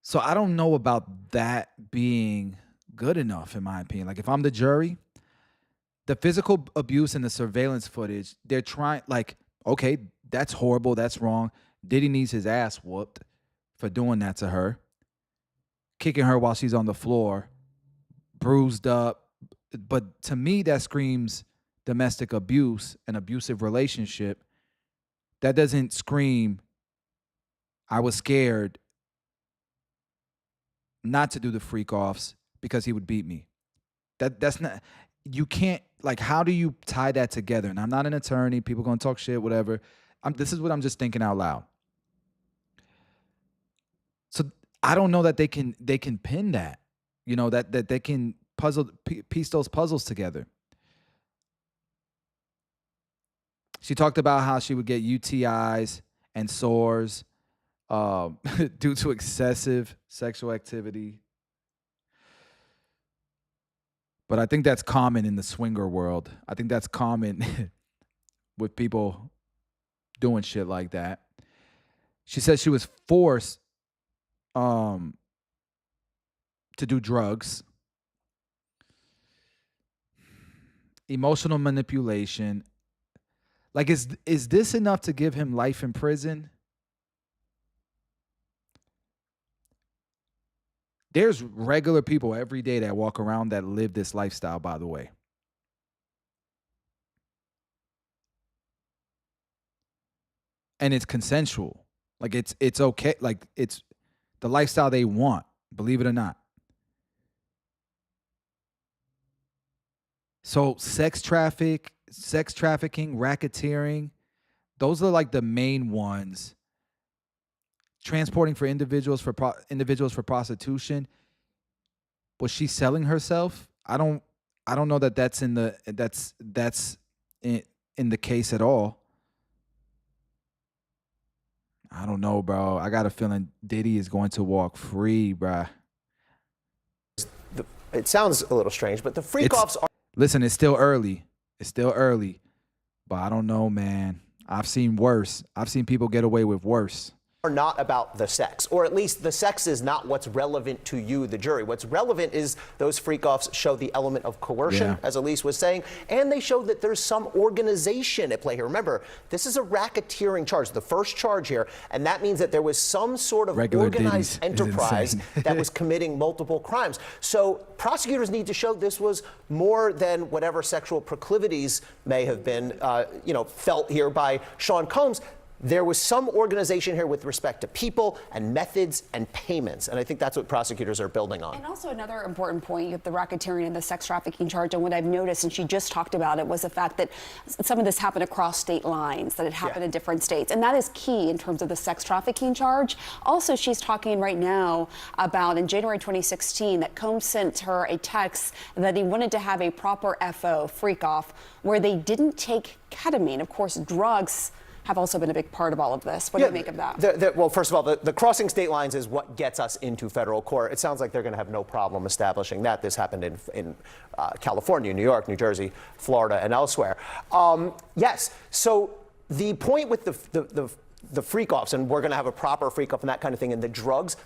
So I don't know about that being good enough, in my opinion. Like, if I'm the jury, the physical abuse and the surveillance footage, they're trying, like, okay, that's horrible, that's wrong. Diddy needs his ass whooped for doing that to her. Kicking her while she's on the floor, bruised up. But to me, that screams domestic abuse, an abusive relationship. That doesn't scream, I was scared not to do the freak offs because he would beat me. That's not, you can't, like, how do you tie that together? And I'm not an attorney, people gonna talk shit, whatever. This is what I'm just thinking out loud. So I don't know that they can pin that, you know, that they can piece those puzzles together. She talked about how she would get UTIs and sores due to excessive sexual activity. But I think that's common in the swinger world. I think that's common with people doing shit like that. She said she was forced to do drugs, emotional manipulation. Like, is this enough to give him life in prison? There's regular people every day that walk around that live this lifestyle, by the way. And it's consensual. Like, it's okay. Like, it's the lifestyle they want, believe it or not. So sex trafficking, racketeering, those are like the main ones. Transporting for individuals for prostitution. Was she selling herself? I don't know that that's in the case at all. I don't know, bro. I got a feeling Diddy is going to walk free, bruh. It sounds a little strange, but the freak-offs are... Listen, it's still early. It's still early. But I don't know, man. I've seen worse. I've seen people get away with worse. Are not about the sex, or at least the sex is not what's relevant to you, the jury. What's relevant is those freak-offs show the element of coercion, as Elise was saying, and they show that there's some organization at play here. Remember, this is a racketeering charge, the first charge here, and that means that there was some sort of organized enterprise that was committing multiple crimes. So prosecutors need to show this was more than whatever sexual proclivities may have been, felt here by Sean Combs. There was some organization here with respect to people and methods and payments. And I think that's what prosecutors are building on. And also another important point, you have the racketeering and the sex trafficking charge. And what I've noticed, and she just talked about it, was the fact that some of this happened across state lines, that it happened in different states. And that is key in terms of the sex trafficking charge. Also, she's talking right now about in January 2016 that Combs sent her a text that he wanted to have a proper FO, freak off, where they didn't take ketamine. Of course, drugs have also been a big part of all of this. What do you make of that? Well, first of all, the crossing state lines is what gets us into federal court. It sounds like they're going to have no problem establishing that. This happened in California, New York, New Jersey, Florida, and elsewhere. Yes. So the point with the freak-offs, and we're going to have a proper freak-off and that kind of thing, and the drugs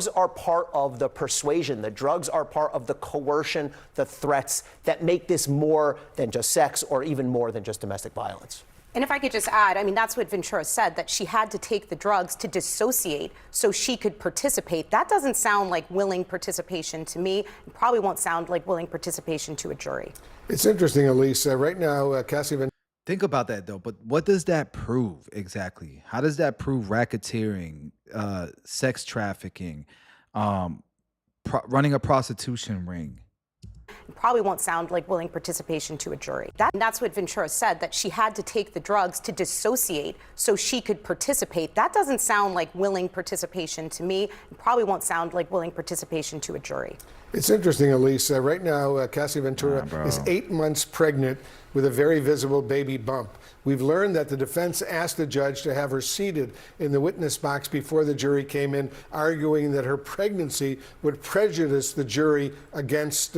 are part of the persuasion. The drugs are part of the coercion, the threats that make this more than just sex or even more than just domestic violence. And if I could just add, I mean, that's what Ventura said, that she had to take the drugs to dissociate so she could participate. That doesn't sound like willing participation to me. It probably won't sound like willing participation to a jury. It's interesting, Elise. Right now, Cassie Ventura... Think about that though, but what does that prove exactly? How does that prove racketeering, sex trafficking, um, running a prostitution ring? Probably won't sound like willing participation to a jury. That's what Ventura said, that she had to take the drugs to dissociate so she could participate. That doesn't sound like willing participation to me. It probably won't sound like willing participation to a jury. It's interesting, Elise. Right now, Cassie Ventura is 8 months pregnant with a very visible baby bump. We've learned that the defense asked the judge to have her seated in the witness box before the jury came in, arguing that her pregnancy would prejudice the jury against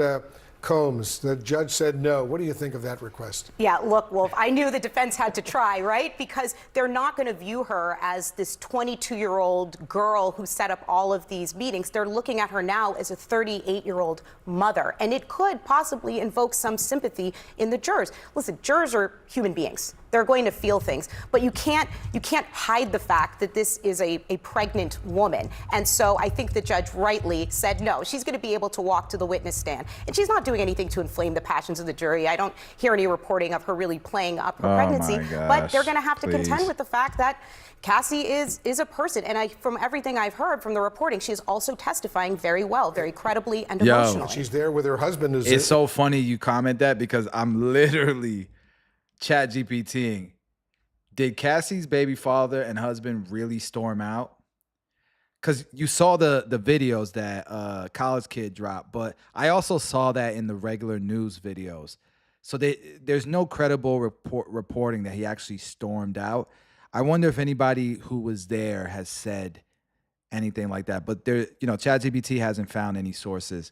Combs. The judge said no. What do you think of that request? Yeah, look, Wolf, I knew the defense had to try, right? Because they're not going to view her as this 22-year-old girl who set up all of these meetings. They're looking at her now as a 38-year-old mother, and it could possibly invoke some sympathy in the jurors. Listen, jurors are human beings. They're going to feel things, but you can't hide the fact that this is a pregnant woman. And so I think the judge rightly said no. She's going to be able to walk to the witness stand, and she's not doing anything to inflame the passions of the jury. I don't hear any reporting of her really playing up her pregnancy, but they're going to have to contend with the fact that Cassie is a person, and from everything I've heard from the reporting, she's also testifying very well, very credibly and emotionally. She's there with her husband. It's so funny you comment that because I'm literally chat GPTing. Did Cassie's baby father and husband really storm out? Because you saw the videos that college kid dropped, but I also saw that in the regular news videos. So there's no credible reporting that he actually stormed out. I wonder if anybody who was there has said anything like that. But there, ChatGPT hasn't found any sources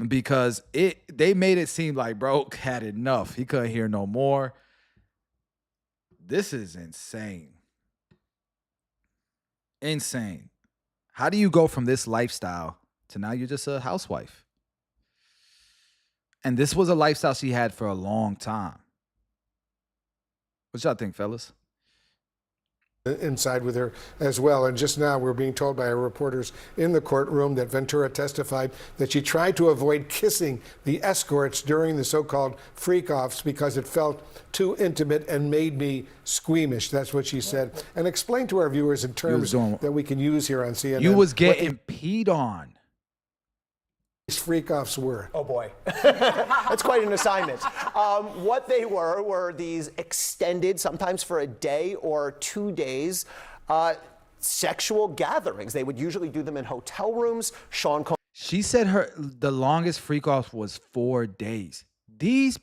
because they made it seem like bro had enough. He couldn't hear no more. This is insane. Insane. How do you go from this lifestyle to now you're just a housewife? And this was a lifestyle she had for a long time. What y'all think, fellas? Inside with her as well. And just now we're being told by our reporters in the courtroom that Ventura testified that she tried to avoid kissing the escorts during the so-called freak-offs because it felt too intimate and made me squeamish. That's what she said. And explain to our viewers in terms that we can use here on CNN. You was getting peed on. These freak-offs were. Oh boy, that's quite an assignment. What they were these extended, sometimes for a day or 2 days, sexual gatherings. They would usually do them in hotel rooms. Sean Combs. She said the longest freak-off was 4 days. This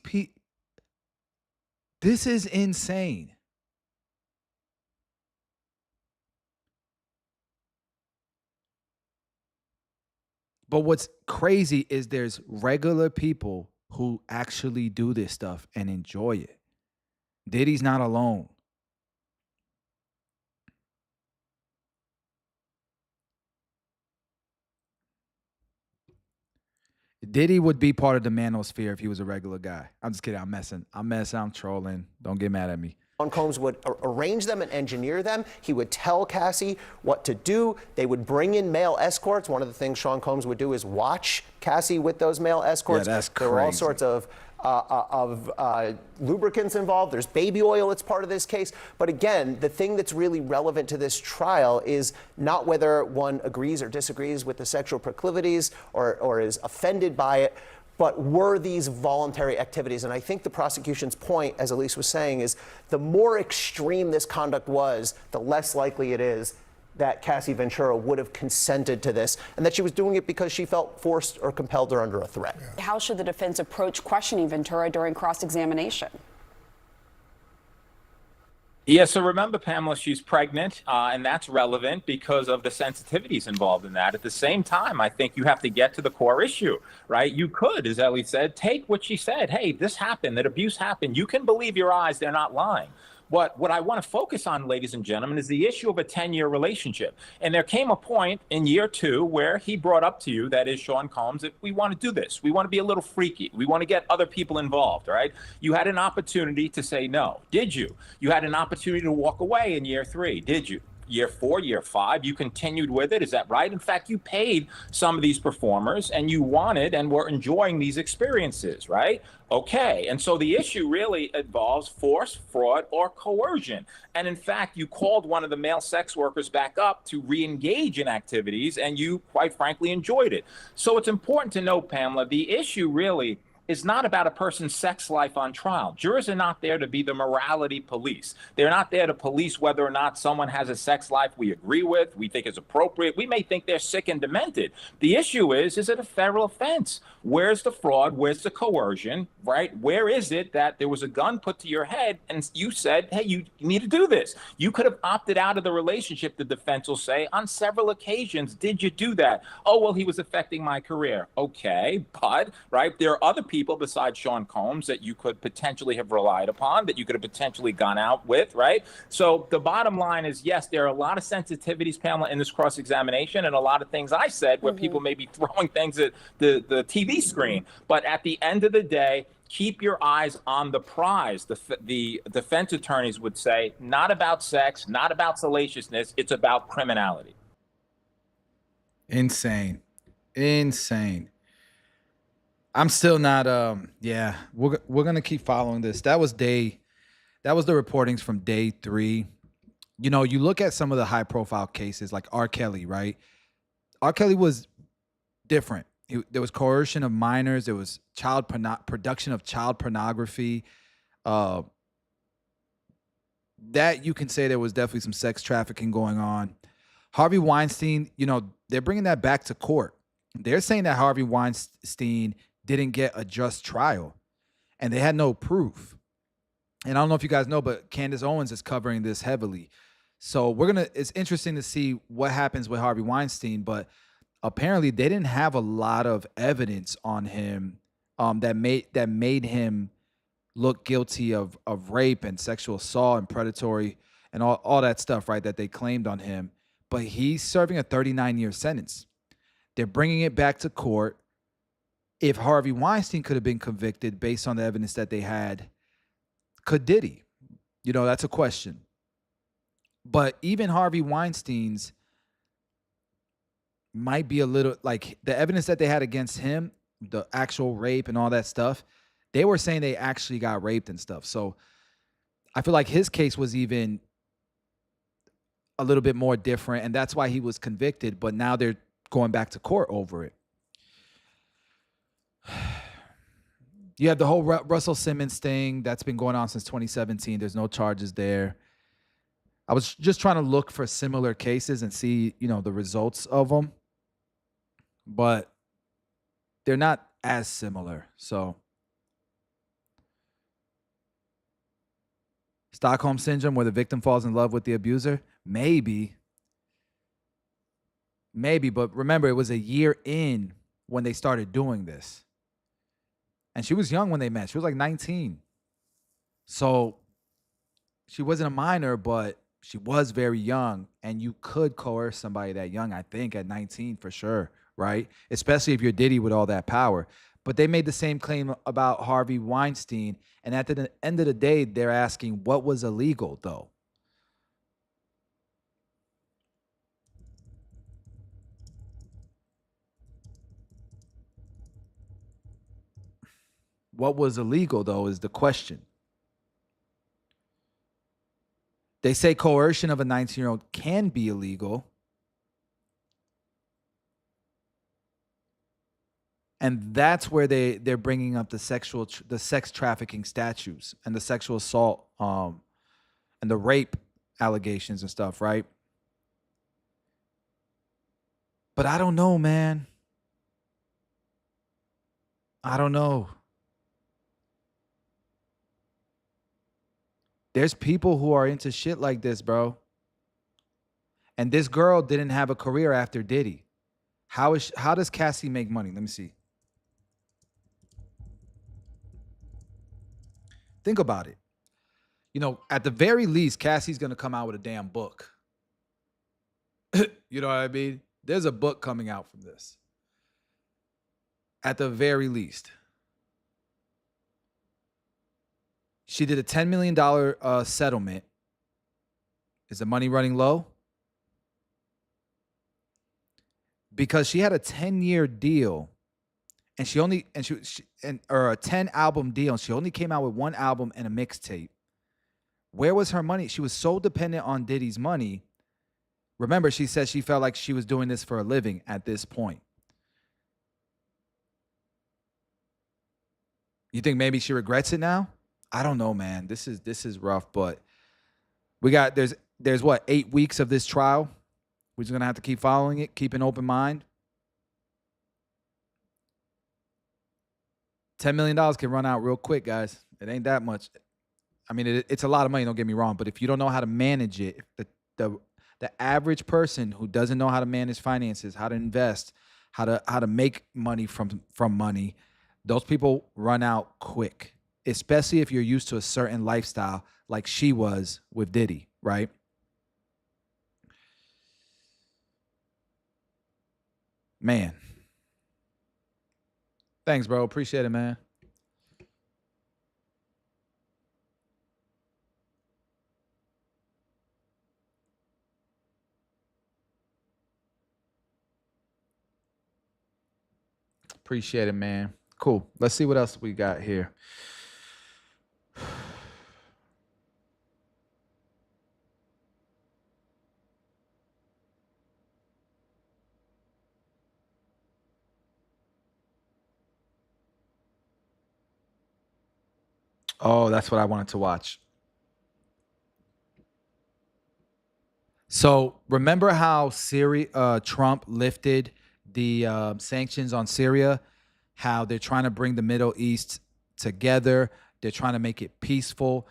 is insane. But what's crazy is there's regular people who actually do this stuff and enjoy it. Diddy's not alone. Diddy would be part of the manosphere if he was a regular guy. I'm just kidding. I'm messing. I'm trolling. Don't get mad at me. Sean Combs would arrange them and engineer them. He would tell Cassie what to do. They would bring in male escorts. One of the things Sean Combs would do is watch Cassie with those male escorts. Yeah, that's crazy. There were all sorts of lubricants involved. There's baby oil that's part of this case. But again, the thing that's really relevant to this trial is not whether one agrees or disagrees with the sexual proclivities or is offended by it, but were these voluntary activities? And I think the prosecution's point, as Elise was saying, is the more extreme this conduct was, the less likely it is that Cassie Ventura would have consented to this, and that she was doing it because she felt forced or compelled or under a threat. How should the defense approach questioning Ventura during cross-examination? Yeah, so remember, Pamela, she's pregnant, and that's relevant because of the sensitivities involved in that. At the same time, I think you have to get to the core issue, right? You could, as Ellie said, take what she said. Hey, this happened, that abuse happened. You can believe your eyes, they're not lying. What I want to focus on, ladies and gentlemen, is the issue of a 10-year relationship. And there came a point in year 2 where he brought up to you, that is Sean Combs, that we want to do this. We want to be a little freaky. We want to get other people involved, right? You had an opportunity to say no. Did you? You had an opportunity to walk away in year 3. Did you? year 4, year 5, you continued with it. Is that right? In fact, you paid some of these performers and you wanted and were enjoying these experiences, right? Okay. And so the issue really involves force, fraud, or coercion. And in fact, you called one of the male sex workers back up to re-engage in activities, and you, quite frankly, enjoyed it. So it's important to know, Pamela, the issue really is not about a person's sex life on trial. Jurors are not there to be the morality police. They're not there to police whether or not someone has a sex life we agree with, we think is appropriate. We may think they're sick and demented. The issue is it a federal offense? Where's the fraud? Where's the coercion, right? Where is it that there was a gun put to your head and you said, hey, you need to do this? You could have opted out of the relationship, the defense will say, on several occasions. Did you do that? Oh, well, he was affecting my career. Okay, but, right, there are other people besides Sean Combs that you could potentially have relied upon, that you could have potentially gone out with, right? So the bottom line is, yes, there are a lot of sensitivities, Pamela, in this cross-examination, and a lot of things I said where people may be throwing things at the TV screen. But at the end of the day, keep your eyes on the prize. The defense attorneys would say, not about sex, not about salaciousness, it's about criminality. Insane. I'm still not yeah, we're gonna keep following this. That was the reportings from day 3. You know, you look at some of the high profile cases like R. Kelly, right? R. Kelly was different. There was coercion of minors, there was production of child pornography. That you can say there was definitely some sex trafficking going on. Harvey Weinstein, you know, they're bringing that back to court. They're saying that Harvey Weinstein didn't get a just trial and they had no proof. And I don't know if you guys know, but Candace Owens is covering this heavily. So it's interesting to see what happens with Harvey Weinstein, but apparently they didn't have a lot of evidence on him that made him look guilty of rape and sexual assault and predatory and all that stuff, right, that they claimed on him. But he's serving a 39-year sentence. They're bringing it back to court. If Harvey Weinstein could have been convicted based on the evidence that they had, could Diddy? You know, that's a question. But even Harvey Weinstein's might be a little, like, the evidence that they had against him, the actual rape and all that stuff, they were saying they actually got raped and stuff. So I feel like his case was even a little bit more different, and that's why he was convicted, but now they're going back to court over it. You have the whole Russell Simmons thing that's been going on since 2017. There's no charges there. I was just trying to look for similar cases and see, you know, the results of them, but they're not as similar. So Stockholm Syndrome, where the victim falls in love with the abuser, maybe, but remember, it was a year in when they started doing this. And she was young when they met. She was like 19. So she wasn't a minor, but she was very young. And you could coerce somebody that young, I think, at 19 for sure, right? Especially if you're Diddy with all that power. But they made the same claim about Harvey Weinstein. And at the end of the day, they're asking what was illegal, though. What was illegal, though, is the question. They say coercion of a 19-year-old can be illegal. And that's where they're bringing up the sex trafficking statutes and the sexual assault and the rape allegations and stuff, right? But I don't know, man. I don't know. There's people who are into shit like this, bro. And this girl didn't have a career after Diddy. How does Cassie make money? Let me see. Think about it. You know, at the very least, Cassie's going to come out with a damn book. You know what I mean? There's a book coming out from this. At the very least. She did a $10 million settlement. Is the money running low? because she had a 10-year deal, and she or a 10-album deal, and she only came out with one album and a mixtape. Where was her money? She was so dependent on Diddy's money. Remember, she said she felt like she was doing this for a living at this point. You think maybe she regrets it now? I don't know, man. This is rough, but we got there's what, 8 weeks of this trial. We're just gonna have to keep following it, keep an open mind. $10 million can run out real quick, guys. It ain't that much. I mean, it's a lot of money, don't get me wrong, but if you don't know how to manage it, the average person who doesn't know how to manage finances, how to invest, how to make money from money, those people run out quick, especially if you're used to a certain lifestyle like she was with Diddy, right? Man. Thanks, bro. Appreciate it, man. Appreciate it, man. Cool. Let's see what else we got here. Oh, that's what I wanted to watch. So remember how Trump lifted the sanctions on Syria, how they're trying to bring the Middle East together. They're trying to make it peaceful.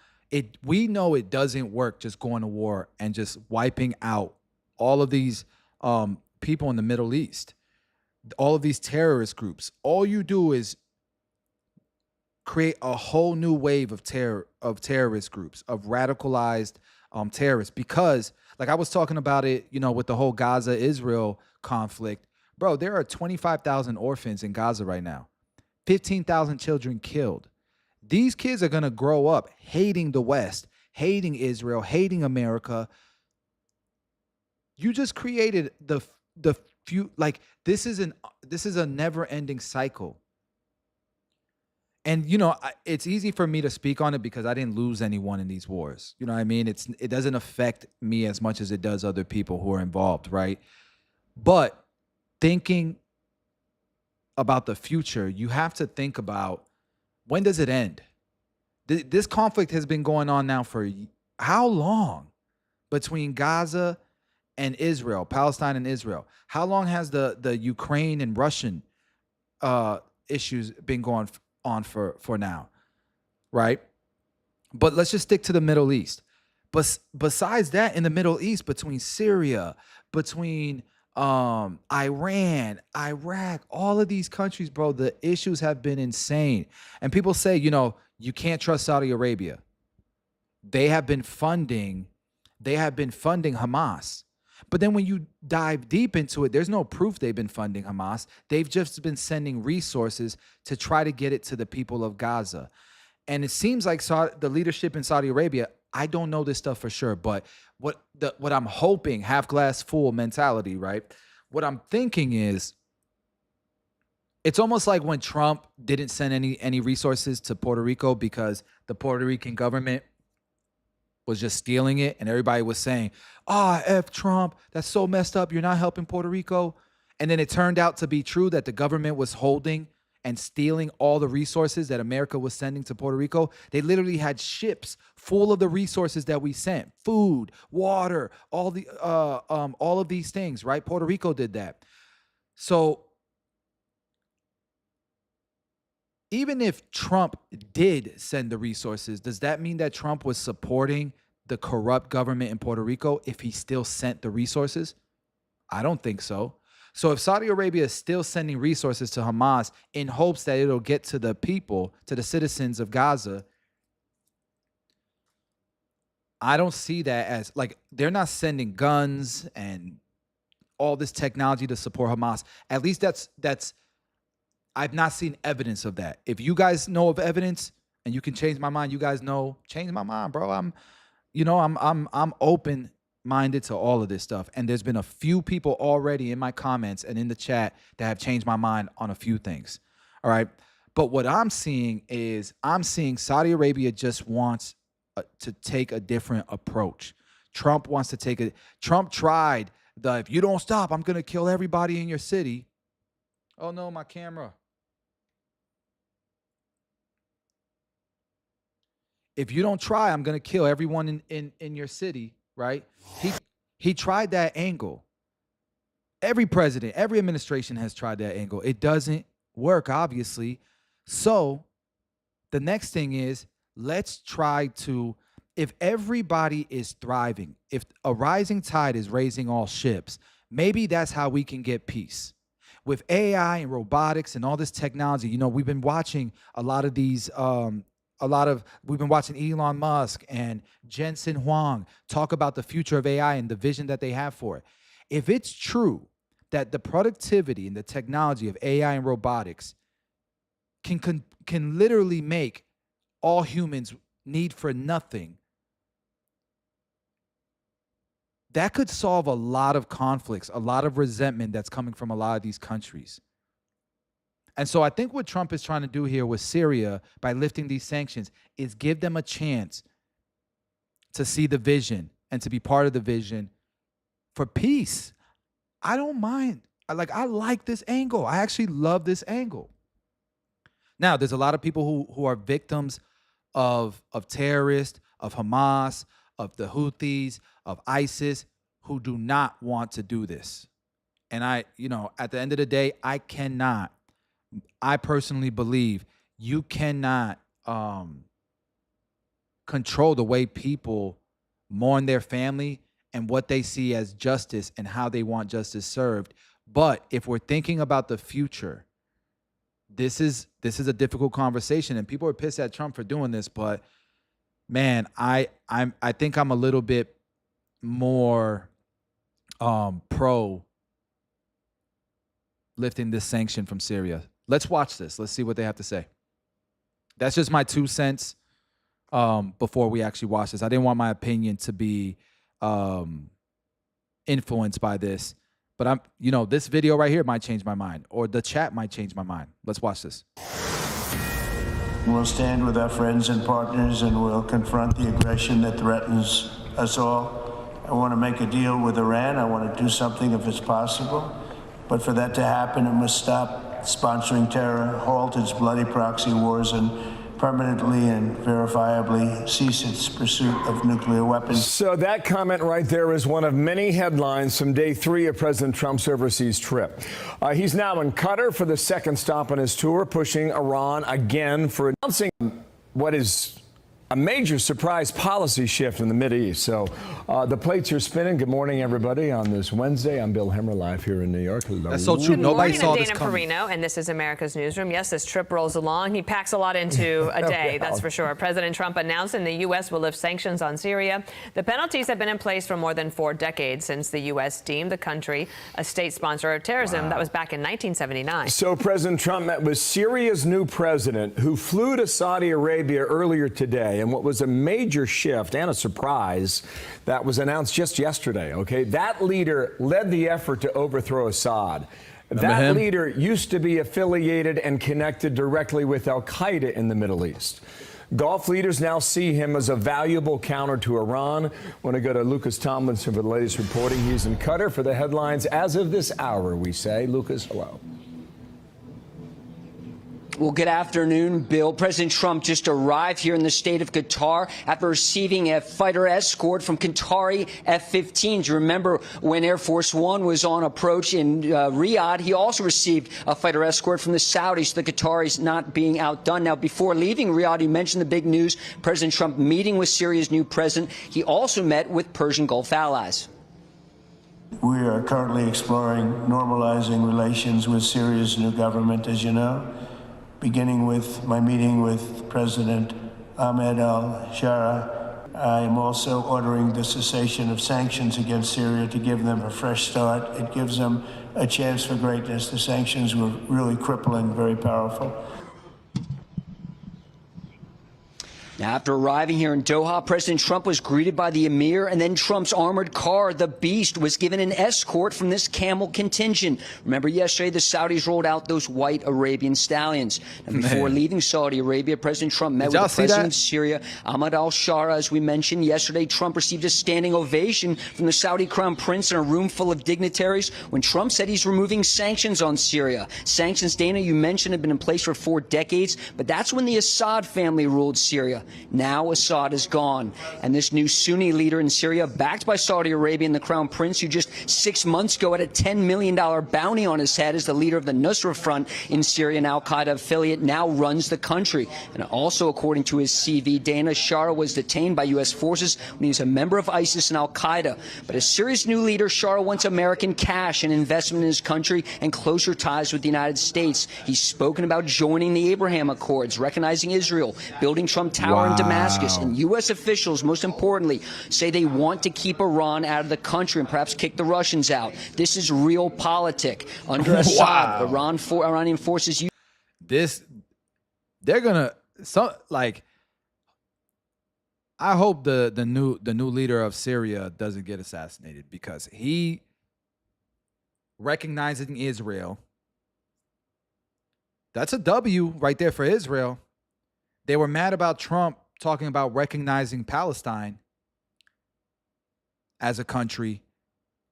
We know it doesn't work just going to war and just wiping out all of these people in the Middle East, all of these terrorist groups. All you do is create a whole new wave of terrorist groups, of radicalized terrorists. Because, like I was talking about it, with the whole Gaza-Israel conflict, bro, there are 25,000 orphans in Gaza right now, 15,000 children killed. These kids are going to grow up hating the West, hating Israel, hating America. You just created the few, like, this is a never-ending cycle. And, it's easy for me to speak on it because I didn't lose anyone in these wars. You know what I mean? It doesn't affect me as much as it does other people who are involved, right? But thinking about the future, you have to think about, when does it end? This conflict has been going on now for how long? Between Gaza and Israel, Palestine and Israel. How long has the Ukraine and Russian issues been going on for now, right? But let's just stick to the Middle East. But besides that, in the Middle East, between Syria, between Iran, Iraq, all of these countries, bro, the issues have been insane. And people say, you can't trust Saudi Arabia. They have been funding Hamas. But then when you dive deep into it, there's no proof they've been funding Hamas. They've just been sending resources to try to get it to the people of Gaza. And it seems like the leadership in Saudi Arabia, I don't know this stuff for sure, but what I'm hoping, half glass full mentality, right? What I'm thinking is, it's almost like when Trump didn't send any resources to Puerto Rico because the Puerto Rican government was just stealing it, and everybody was saying, F Trump, that's so messed up, you're not helping Puerto Rico. And then it turned out to be true that the government was holding and stealing all the resources that America was sending to Puerto Rico. They literally had ships full of the resources that we sent, food, water, all of these things, right? Puerto Rico did that. So even if Trump did send the resources, does that mean that Trump was supporting the corrupt government in Puerto Rico if he still sent the resources? I don't think so. So if Saudi Arabia is still sending resources to Hamas in hopes that it'll get to the people, to the citizens of Gaza, I don't see that as, like, they're not sending guns and all this technology to support Hamas. At least that's I've not seen evidence of that. If you guys know of evidence and you can change my mind, you guys know, change my mind, bro. I'm open minded to all of this stuff. And there's been a few people already in my comments and in the chat that have changed my mind on a few things. All right. But what I'm seeing is Saudi Arabia just wants to take a different approach. Trump wants to take it. Trump tried if you don't stop, I'm going to kill everybody in your city. Oh no, my camera. If you don't try, I'm going to kill everyone in your city, right? He tried that angle. Every president, every administration has tried that angle. It doesn't work, obviously. So the next thing is, let's try to, if everybody is thriving, if a rising tide is raising all ships, maybe that's how we can get peace. With AI and robotics and all this technology, you know, we've been watching a lot of these, we've been watching Elon Musk and Jensen Huang talk about the future of AI and the vision that they have for it. If it's true that the productivity and the technology of AI and robotics can literally make all humans need for nothing, that could solve a lot of conflicts, a lot of resentment that's coming from a lot of these countries. And so I think what Trump is trying to do here with Syria by lifting these sanctions is give them a chance to see the vision and to be part of the vision for peace. I don't mind. I like this angle. I actually love this angle. Now, there's a lot of people who are victims of terrorists, of Hamas, of the Houthis, of ISIS, who do not want to do this. And at the end of the day, I personally believe you cannot control the way people mourn their family and what they see as justice and how they want justice served. But if we're thinking about the future, this is a difficult conversation, and people are pissed at Trump for doing this. But man, I think I'm a little bit more pro lifting this sanction from Syria. Let's watch this. Let's see what they have to say. That's just my 2 cents before we actually watch this. I didn't want my opinion to be influenced by this. But this video right here might change my mind, or the chat might change my mind. Let's watch this. We'll stand with our friends and partners, and we'll confront the aggression that threatens us all. I want to make a deal with Iran. I want to do something if it's possible. But for that to happen, it must stop sponsoring terror, halt its bloody proxy wars, and permanently and verifiably cease its pursuit of nuclear weapons. So that comment right there is one of many headlines from day 3 of President Trump's overseas trip. He's now in Qatar for the second stop on his tour, pushing Iran again for announcing what is a major surprise policy shift in the Mideast. So the plates are spinning. Good morning, everybody. On this Wednesday, I'm Bill Hemmer, live here in New York. Hello. That's so true. Nobody saw this coming. Dana Perino, and this is America's Newsroom. Yes, this trip rolls along. He packs a lot into a day, that's for sure. President Trump announcing the U.S. will lift sanctions on Syria. The penalties have been in place for more than 4 decades since the U.S. deemed the country a state sponsor of terrorism. Wow. That was back in 1979. So President Trump met with Syria's new president, who flew to Saudi Arabia earlier today, and what was a major shift and a surprise that was announced just yesterday, okay? That leader led the effort to overthrow Assad. That leader used to be affiliated and connected directly with al-Qaeda in the Middle East. Gulf leaders now see him as a valuable counter to Iran. I want to go to Lucas Tomlinson for the latest reporting. He's in Qatar for the headlines as of this hour, we say. Lucas, hello. Well, good afternoon, Bill. President Trump just arrived here in the state of Qatar after receiving a fighter escort from Qatari F-15s. Remember when Air Force One was on approach in Riyadh, he also received a fighter escort from the Saudis, the Qataris not being outdone. Now, before leaving Riyadh, you mentioned the big news, President Trump meeting with Syria's new president. He also met with Persian Gulf allies. We are currently exploring normalizing relations with Syria's new government, as you know, beginning with my meeting with President Ahmed al-Shara. I am also ordering the cessation of sanctions against Syria to give them a fresh start. It gives them a chance for greatness. The sanctions were really crippling, very powerful. Now, after arriving here in Doha, President Trump was greeted by the emir, and then Trump's armored car, the Beast, was given an escort from this camel contingent. Remember yesterday, the Saudis rolled out those white Arabian stallions. Now, before leaving Saudi Arabia, President Trump met with the president of Syria, Ahmad al-Shara. As we mentioned yesterday, Trump received a standing ovation from the Saudi crown prince in a room full of dignitaries when Trump said he's removing sanctions on Syria. Sanctions, Dana, you mentioned, have been in place for 4 decades, but that's when the Assad family ruled Syria. Now Assad is gone, and this new Sunni leader in Syria, backed by Saudi Arabia and the crown prince, who just 6 months ago had a $10 million bounty on his head as the leader of the Nusra Front in Syria, an al-Qaeda affiliate, now runs the country. And also, according to his CV, Dana Shara was detained by U.S. forces when he was a member of ISIS and al-Qaeda. But as Syria's new leader, Shara wants American cash and investment in his country and closer ties with the United States. He's spoken about joining the Abraham Accords, recognizing Israel, building Trump Tower in Damascus, and U.S. officials, most importantly, say they want to keep Iran out of the country and perhaps kick the Russians out. This is real politic. Under Assad, Iranian forces... They're gonna... I hope the new leader of Syria doesn't get assassinated, because he recognizing Israel, that's a W right there for Israel. They were mad about Trump talking about recognizing Palestine as a country,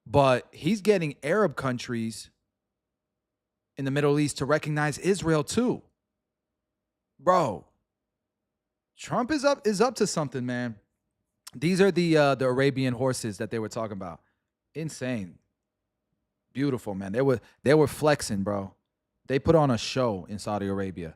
but he's getting Arab countries in the Middle East to recognize Israel too. Bro, Trump is up to something, man. These are the Arabian horses that they were talking about. Insane. Beautiful, man. They were flexing, bro. They put on a show in Saudi Arabia.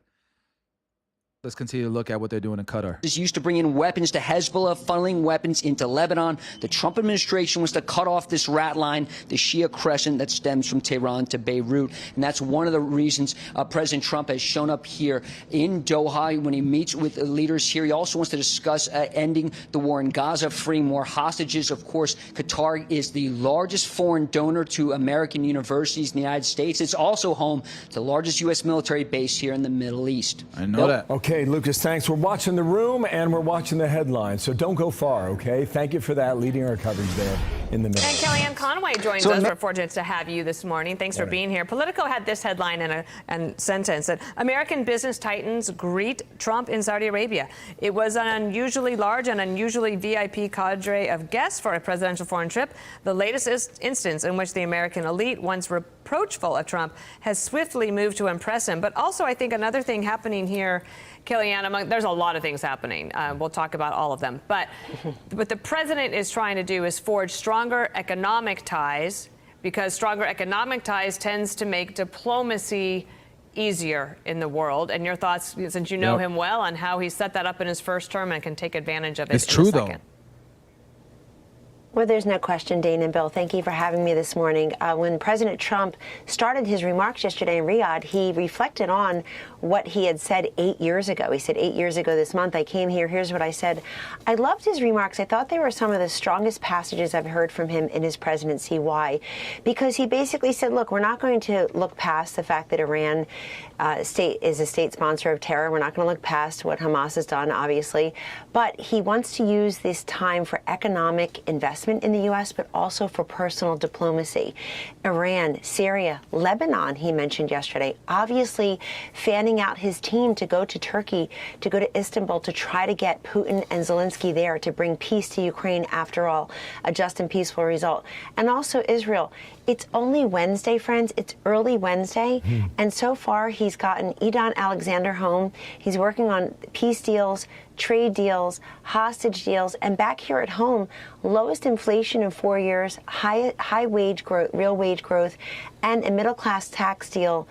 Let's continue to look at what they're doing in Qatar. Is used to bring in weapons to Hezbollah, funneling weapons into Lebanon. The Trump administration wants to cut off this rat line, the Shia crescent that stems from Tehran to Beirut. And that's one of the reasons President Trump has shown up here in Doha when he meets with leaders here. He also wants to discuss ending the war in Gaza, freeing more hostages. Of course, Qatar is the largest foreign donor to American universities in the United States. It's also home to the largest U.S. military base here in the Middle East. I know that. Okay, Lucas, thanks. We're watching the room and we're watching the headlines, so don't go far, okay? Thank you for that, leading our coverage there in the middle. And Kellyanne Conway joins us. We're fortunate to have you this morning. Thanks for being here. Politico had this headline and sentence that American business titans greet Trump in Saudi Arabia. It was an unusually large and unusually VIP cadre of guests for a presidential foreign trip, the latest instance in which the American elite, once reproachful of Trump, has swiftly moved to impress him. But also, I think another thing happening here, Kellyanne, there's a lot of things happening. We'll talk about all of them. But what the president is trying to do is forge stronger economic ties, because stronger economic ties tends to make diplomacy easier in the world. And your thoughts, since you know him well, on how he set that up in his first term and can take advantage of it. It's true, though. Well, there's no question, Dana and Bill. Thank you for having me this morning. When President Trump started his remarks yesterday in Riyadh, he reflected on what he had said 8 years ago. He said, 8 years ago this month, I came here. Here's what I said. I loved his remarks. I thought they were some of the strongest passages I've heard from him in his presidency. Why? Because he basically said, look, we're not going to look past the fact that Iran is a state sponsor of terror. We're not going to look past what Hamas has done, obviously. But he wants to use this time for economic investment in the U.S., but also for personal diplomacy. Iran, Syria, Lebanon, he mentioned yesterday, obviously fanning out his team to go to Turkey, to go to Istanbul, to try to get Putin and Zelensky there to bring peace to Ukraine, after all, a just and peaceful result. And also Israel. It's only Wednesday, friends. It's early Wednesday. And so far, he's gotten Idan Alexander home. He's working on peace deals, trade deals, hostage deals, and back here at home, lowest inflation in 4 years, high wage growth, real wage growth, and a middle-class tax deal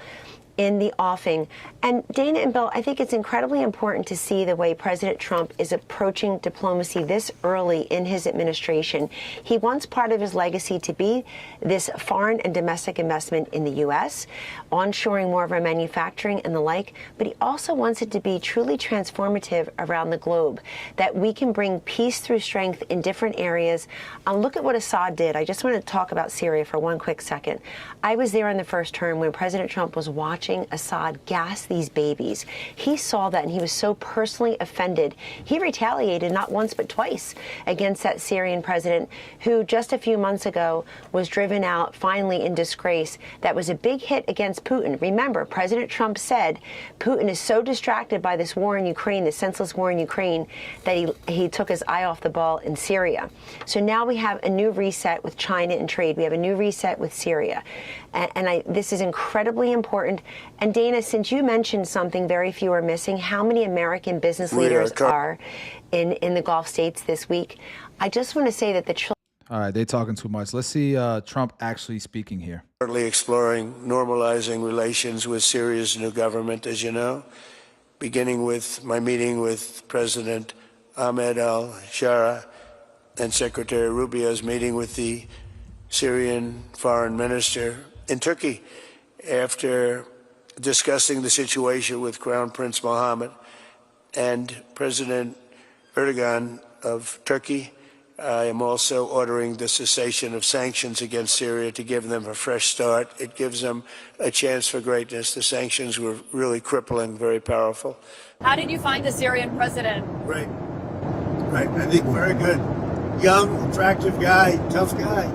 in the offing. And Dana and Bill, I think it's incredibly important to see the way President Trump is approaching diplomacy this early in his administration. He wants part of his legacy to be this foreign and domestic investment in the U.S., onshoring more of our manufacturing and the like, but he also wants it to be truly transformative around the globe, that we can bring peace through strength in different areas. Look at what Assad did. I just want to talk about Syria for one quick second. I was there in the first term when President Trump was watching watching Assad gas these babies. He saw that and he was so personally offended. He retaliated not once but twice against that Syrian president who just a few months ago was driven out finally in disgrace. That was a big hit against Putin. Remember, President Trump said Putin is so distracted by this war in Ukraine, this senseless war in Ukraine, that he took his eye off the ball in Syria. So now we have a new reset with China and trade. We have a new reset with Syria. This is incredibly important. And Dana, since you mentioned something very few are missing, how many American business leaders are in the Gulf states this week? I just want to say that the All right, they're talking too much. Let's see Trump actually speaking here. Currently exploring normalizing relations with Syria's new government, as you know, beginning with my meeting with President Ahmed al-Shara and Secretary Rubio's meeting with the Syrian foreign minister in Turkey after discussing the situation with Crown Prince Mohammed and President Erdogan of Turkey. I am also ordering the cessation of sanctions against Syria to give them a fresh start. It gives them a chance for greatness. The sanctions were really crippling, very powerful. How did you find the Syrian president? Great. Right. I think very good. Young, attractive guy, tough guy.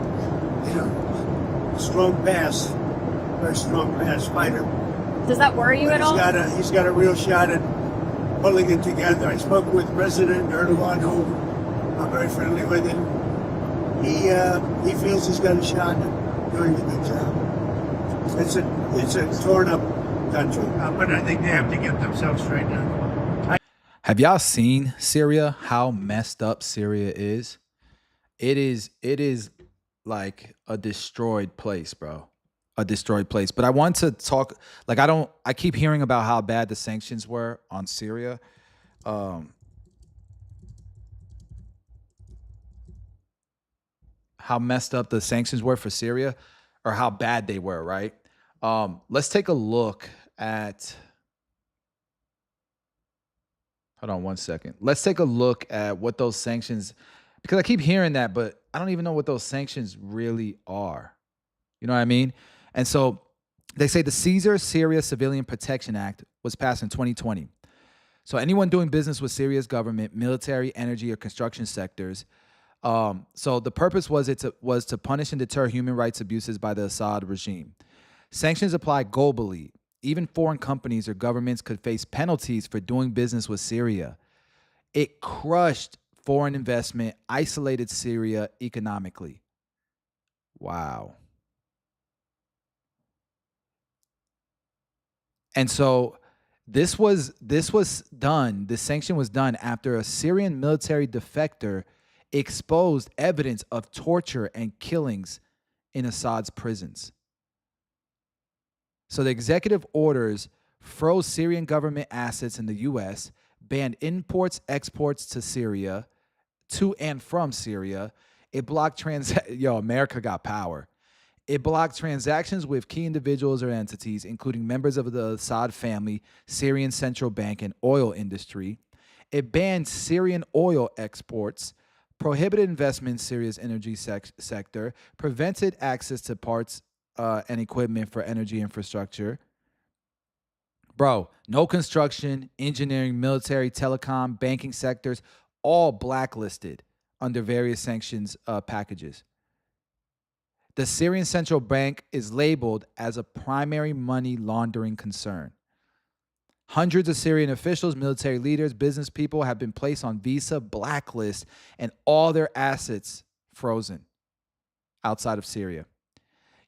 You know, strong pass. Very strong pass fighter. Does that worry you at all? He's got a real shot at pulling it together. I spoke with President Erdogan, who I'm very friendly with him. He feels he's got a shot at doing a good job. It's a torn up country, but I think they have to get themselves straightened out. Have y'all seen Syria? How messed up Syria is? It is like a destroyed place, bro. A destroyed place. But I want to talk, like I keep hearing about how bad the sanctions were on Syria. How messed up the sanctions were for Syria, or how bad they were, right? Let's take a look at, hold on one second. Let's take a look at what those sanctions, because I keep hearing that, but I don't even know what those sanctions really are. You know what I mean? And so they say the Caesar Syria Civilian Protection Act was passed in 2020. So anyone doing business with Syria's government, military, energy, or construction sectors. So the purpose was to punish and deter human rights abuses by the Assad regime. Sanctions apply globally. Even foreign companies or governments could face penalties for doing business with Syria. It crushed foreign investment, isolated Syria economically. Wow. And so this was done, the sanction was done after a Syrian military defector exposed evidence of torture and killings in Assad's prisons. So the executive orders froze Syrian government assets in the U.S., banned imports, exports to Syria, to and from Syria. It blocked America got power. It blocked transactions with key individuals or entities, including members of the Assad family, Syrian central bank, and oil industry. It banned Syrian oil exports, prohibited investment in Syria's energy sector, prevented access to parts and equipment for energy infrastructure. Bro, no construction, engineering, military, telecom, banking sectors, all blacklisted under various sanctions packages. The Syrian central bank is labeled as a primary money laundering concern. Hundreds of Syrian officials, military leaders, business people have been placed on visa blacklist and all their assets frozen outside of Syria.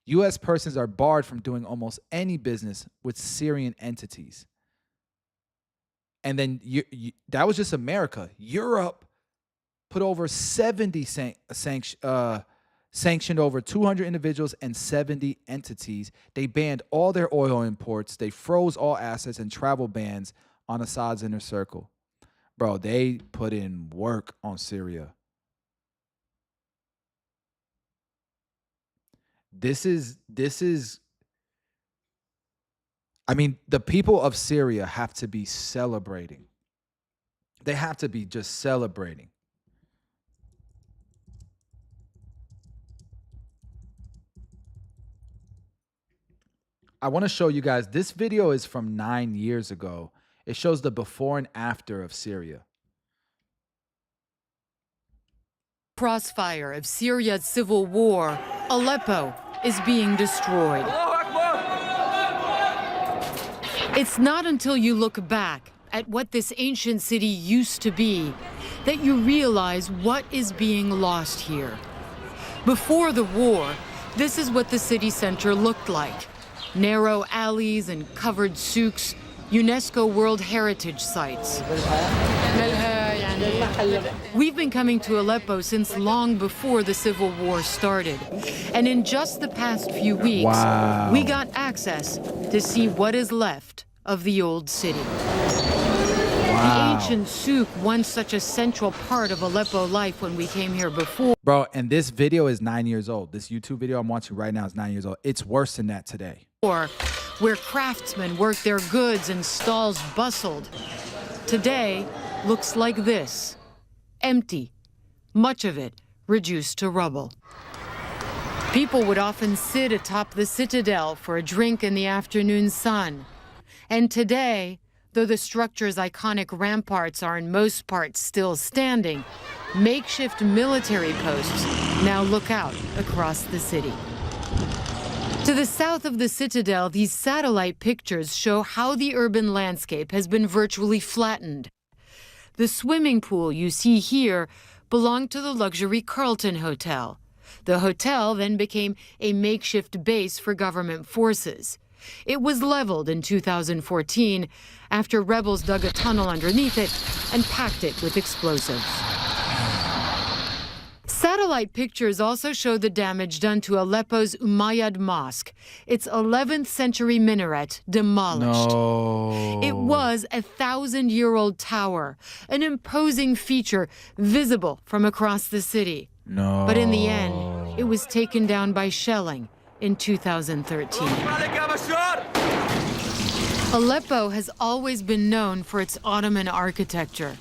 U.S. persons are barred from doing almost any business with Syrian entities. And then that was just America. Europe put over 70 sanctioned over 200 individuals and 70 entities. They banned all their oil imports. They froze all assets and travel bans on Assad's inner circle. Bro, they put in work on Syria. This is, I mean, the people of Syria have to be celebrating. They have to be just celebrating. I want to show you guys, this video is from 9 years ago. It shows the before and after of Syria. Crossfire of Syria's civil war, Aleppo is being destroyed. It's not until you look back at what this ancient city used to be that you realize what is being lost here. Before the war, this is what the city center looked like. Narrow alleys and covered souks, UNESCO World Heritage sites. We've been coming to Aleppo since long before the civil war started. And in just the past few weeks, we got access to see what is left of the old city. The ancient souk, once such a central part of Aleppo life when we came here before. Bro, and this video is 9 years old. This YouTube video I'm watching right now is 9 years old. It's worse than that today. Where craftsmen worked their goods and stalls bustled. Today looks like this. Empty. Much of it reduced to rubble. People would often sit atop the citadel for a drink in the afternoon sun. And today, though the structure's iconic ramparts are in most parts still standing, makeshift military posts now look out across the city. To the south of the citadel, these satellite pictures show how the urban landscape has been virtually flattened. The swimming pool you see here belonged to the luxury Carlton Hotel. The hotel then became a makeshift base for government forces. It was leveled in 2014 after rebels dug a tunnel underneath it and packed it with explosives. Satellite pictures also show the damage done to Aleppo's Umayyad Mosque, its 11th century minaret demolished. No. It was a 1,000-year-old tower, an imposing feature visible from across the city. No. But in the end, it was taken down by shelling in 2013. Aleppo has always been known for its Ottoman architecture,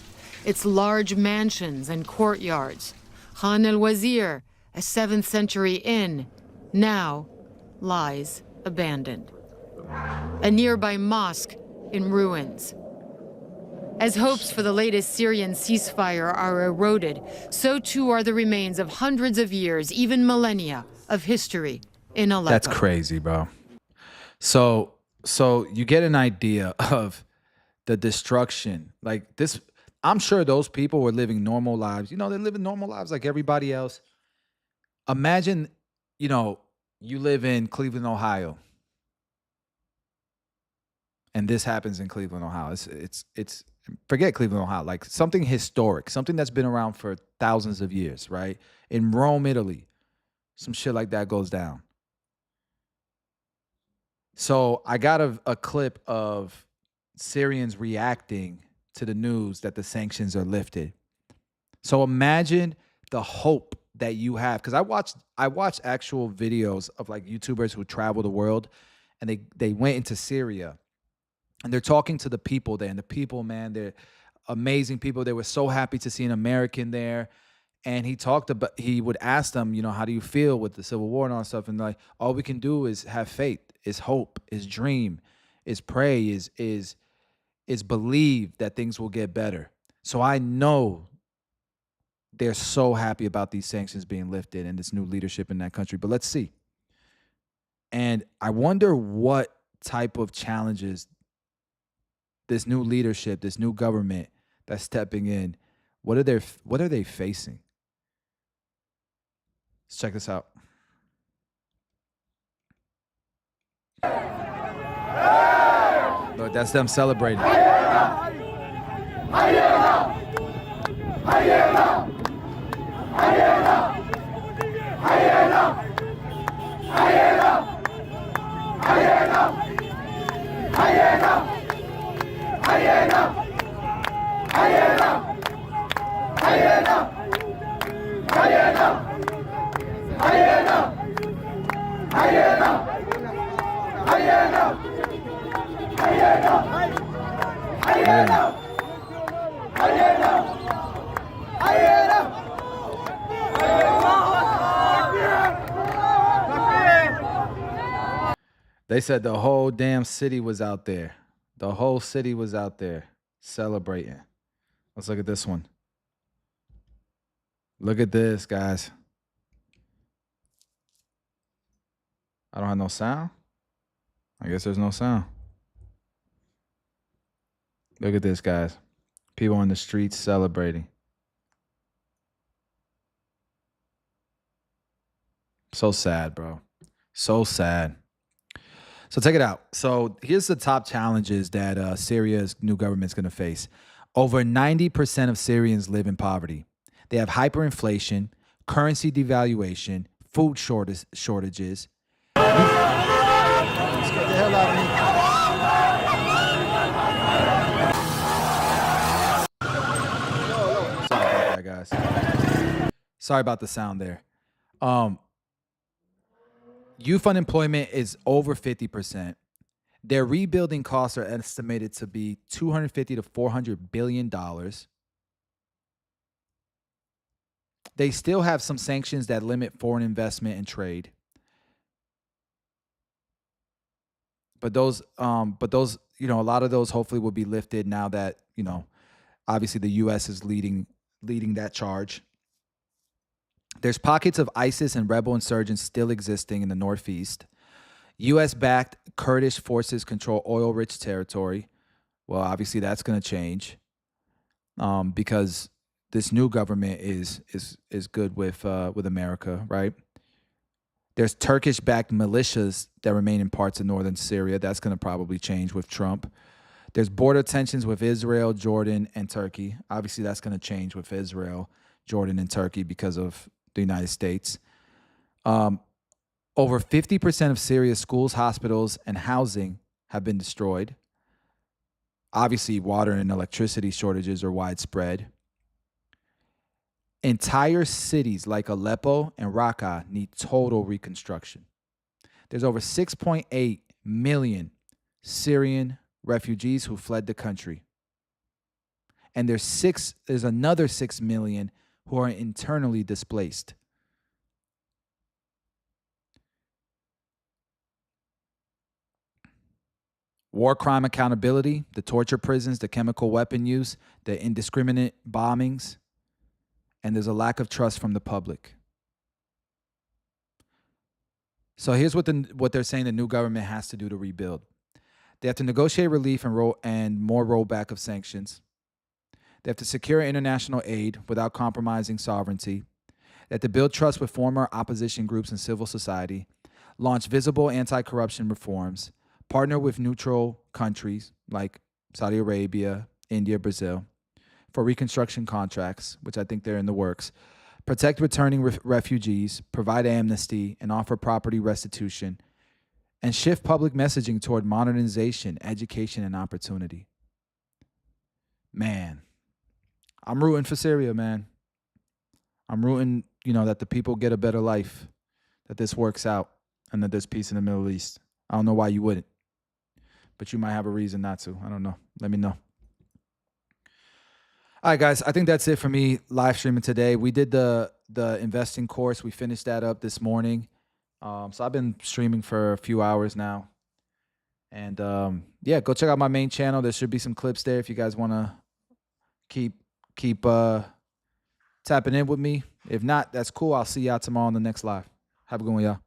its large mansions and courtyards. Khan el-Wazir, a 7th century inn, now lies abandoned. A nearby mosque in ruins. As hopes for the latest Syrian ceasefire are eroded, so too are the remains of hundreds of years, even millennia, of history in Aleppo. That's crazy, bro. So you get an idea of the destruction. Like this, I'm sure those people were living normal lives. You know, they're living normal lives like everybody else. Imagine, you know, you live in Cleveland, Ohio, and this happens in Cleveland, Ohio. It's forget Cleveland, Ohio, like something historic, something that's been around for thousands of years, right? In Rome, Italy, some shit like that goes down. So I got a clip of Syrians reacting to the news that the sanctions are lifted. So imagine the hope that you have, because I watched actual videos of like YouTubers who travel the world, and they went into Syria, and they're talking to the people there, and the people, man, they're amazing people. They were so happy to see an American there. And he would ask them, you know, how do you feel with the civil war and all that stuff? And like, all we can do is have faith, is hope, is dream, is pray, is believe that things will get better. So I know they're so happy about these sanctions being lifted and this new leadership in that country. But let's see. And I wonder what type of challenges this new leadership, this new government that's stepping in, what are they facing? Let's check this out. Look, that's them celebrating. They said the whole damn city was out there. The whole city was out there celebrating. Let's look at this one. Look at this, guys. I don't have no sound. I guess there's no sound. Look at this, guys. People on the streets celebrating. So sad, bro. So sad. So check it out. So here's the top challenges that Syria's new government's going to face. Over 90% of Syrians live in poverty. They have hyperinflation, currency devaluation, food shortages. Get the hell out of me. Sorry about that, guys. Sorry about the sound there. Youth unemployment is over 50%. Their rebuilding costs are estimated to be $250 to $400 billion. They still have some sanctions that limit foreign investment and trade. But those, you know, a lot of those hopefully will be lifted now that, you know, obviously the U.S. is leading that charge. There's pockets of ISIS and rebel insurgents still existing in the northeast. U.S.-backed Kurdish forces control oil-rich territory. Well, obviously that's going to change because this new government is good with America, right? There's Turkish-backed militias that remain in parts of northern Syria. That's going to probably change with Trump. There's border tensions with Israel, Jordan, and Turkey. Obviously, that's going to change with Israel, Jordan, and Turkey because of the United States. Over 50% of Syria's schools, hospitals, and housing have been destroyed. Obviously, water and electricity shortages are widespread. Entire cities like Aleppo and Raqqa need total reconstruction. There's over 6.8 million Syrian refugees who fled the country. And there's another 6 million who are internally displaced. War crime accountability, the torture prisons, the chemical weapon use, the indiscriminate bombings, and there's a lack of trust from the public. So here's what they're saying the new government has to do to rebuild. They have to negotiate relief and more rollback of sanctions. They have to secure international aid without compromising sovereignty. They have to build trust with former opposition groups and civil society, launch visible anti-corruption reforms, partner with neutral countries like Saudi Arabia, India, Brazil, for reconstruction contracts, which I think they're in the works, protect returning refugees, provide amnesty, and offer property restitution, and shift public messaging toward modernization, education, and opportunity. Man, I'm rooting for Syria, man. I'm rooting, that the people get a better life, that this works out, and that there's peace in the Middle East. I don't know why you wouldn't, but you might have a reason not to. I don't know. Let me know. All right, guys, I think that's it for me live streaming today. We did the investing course. We finished that up this morning. So I've been streaming for a few hours now. And go check out my main channel. There should be some clips there if you guys want to keep tapping in with me. If not, that's cool. I'll see y'all tomorrow on the next live. Have a good one, y'all.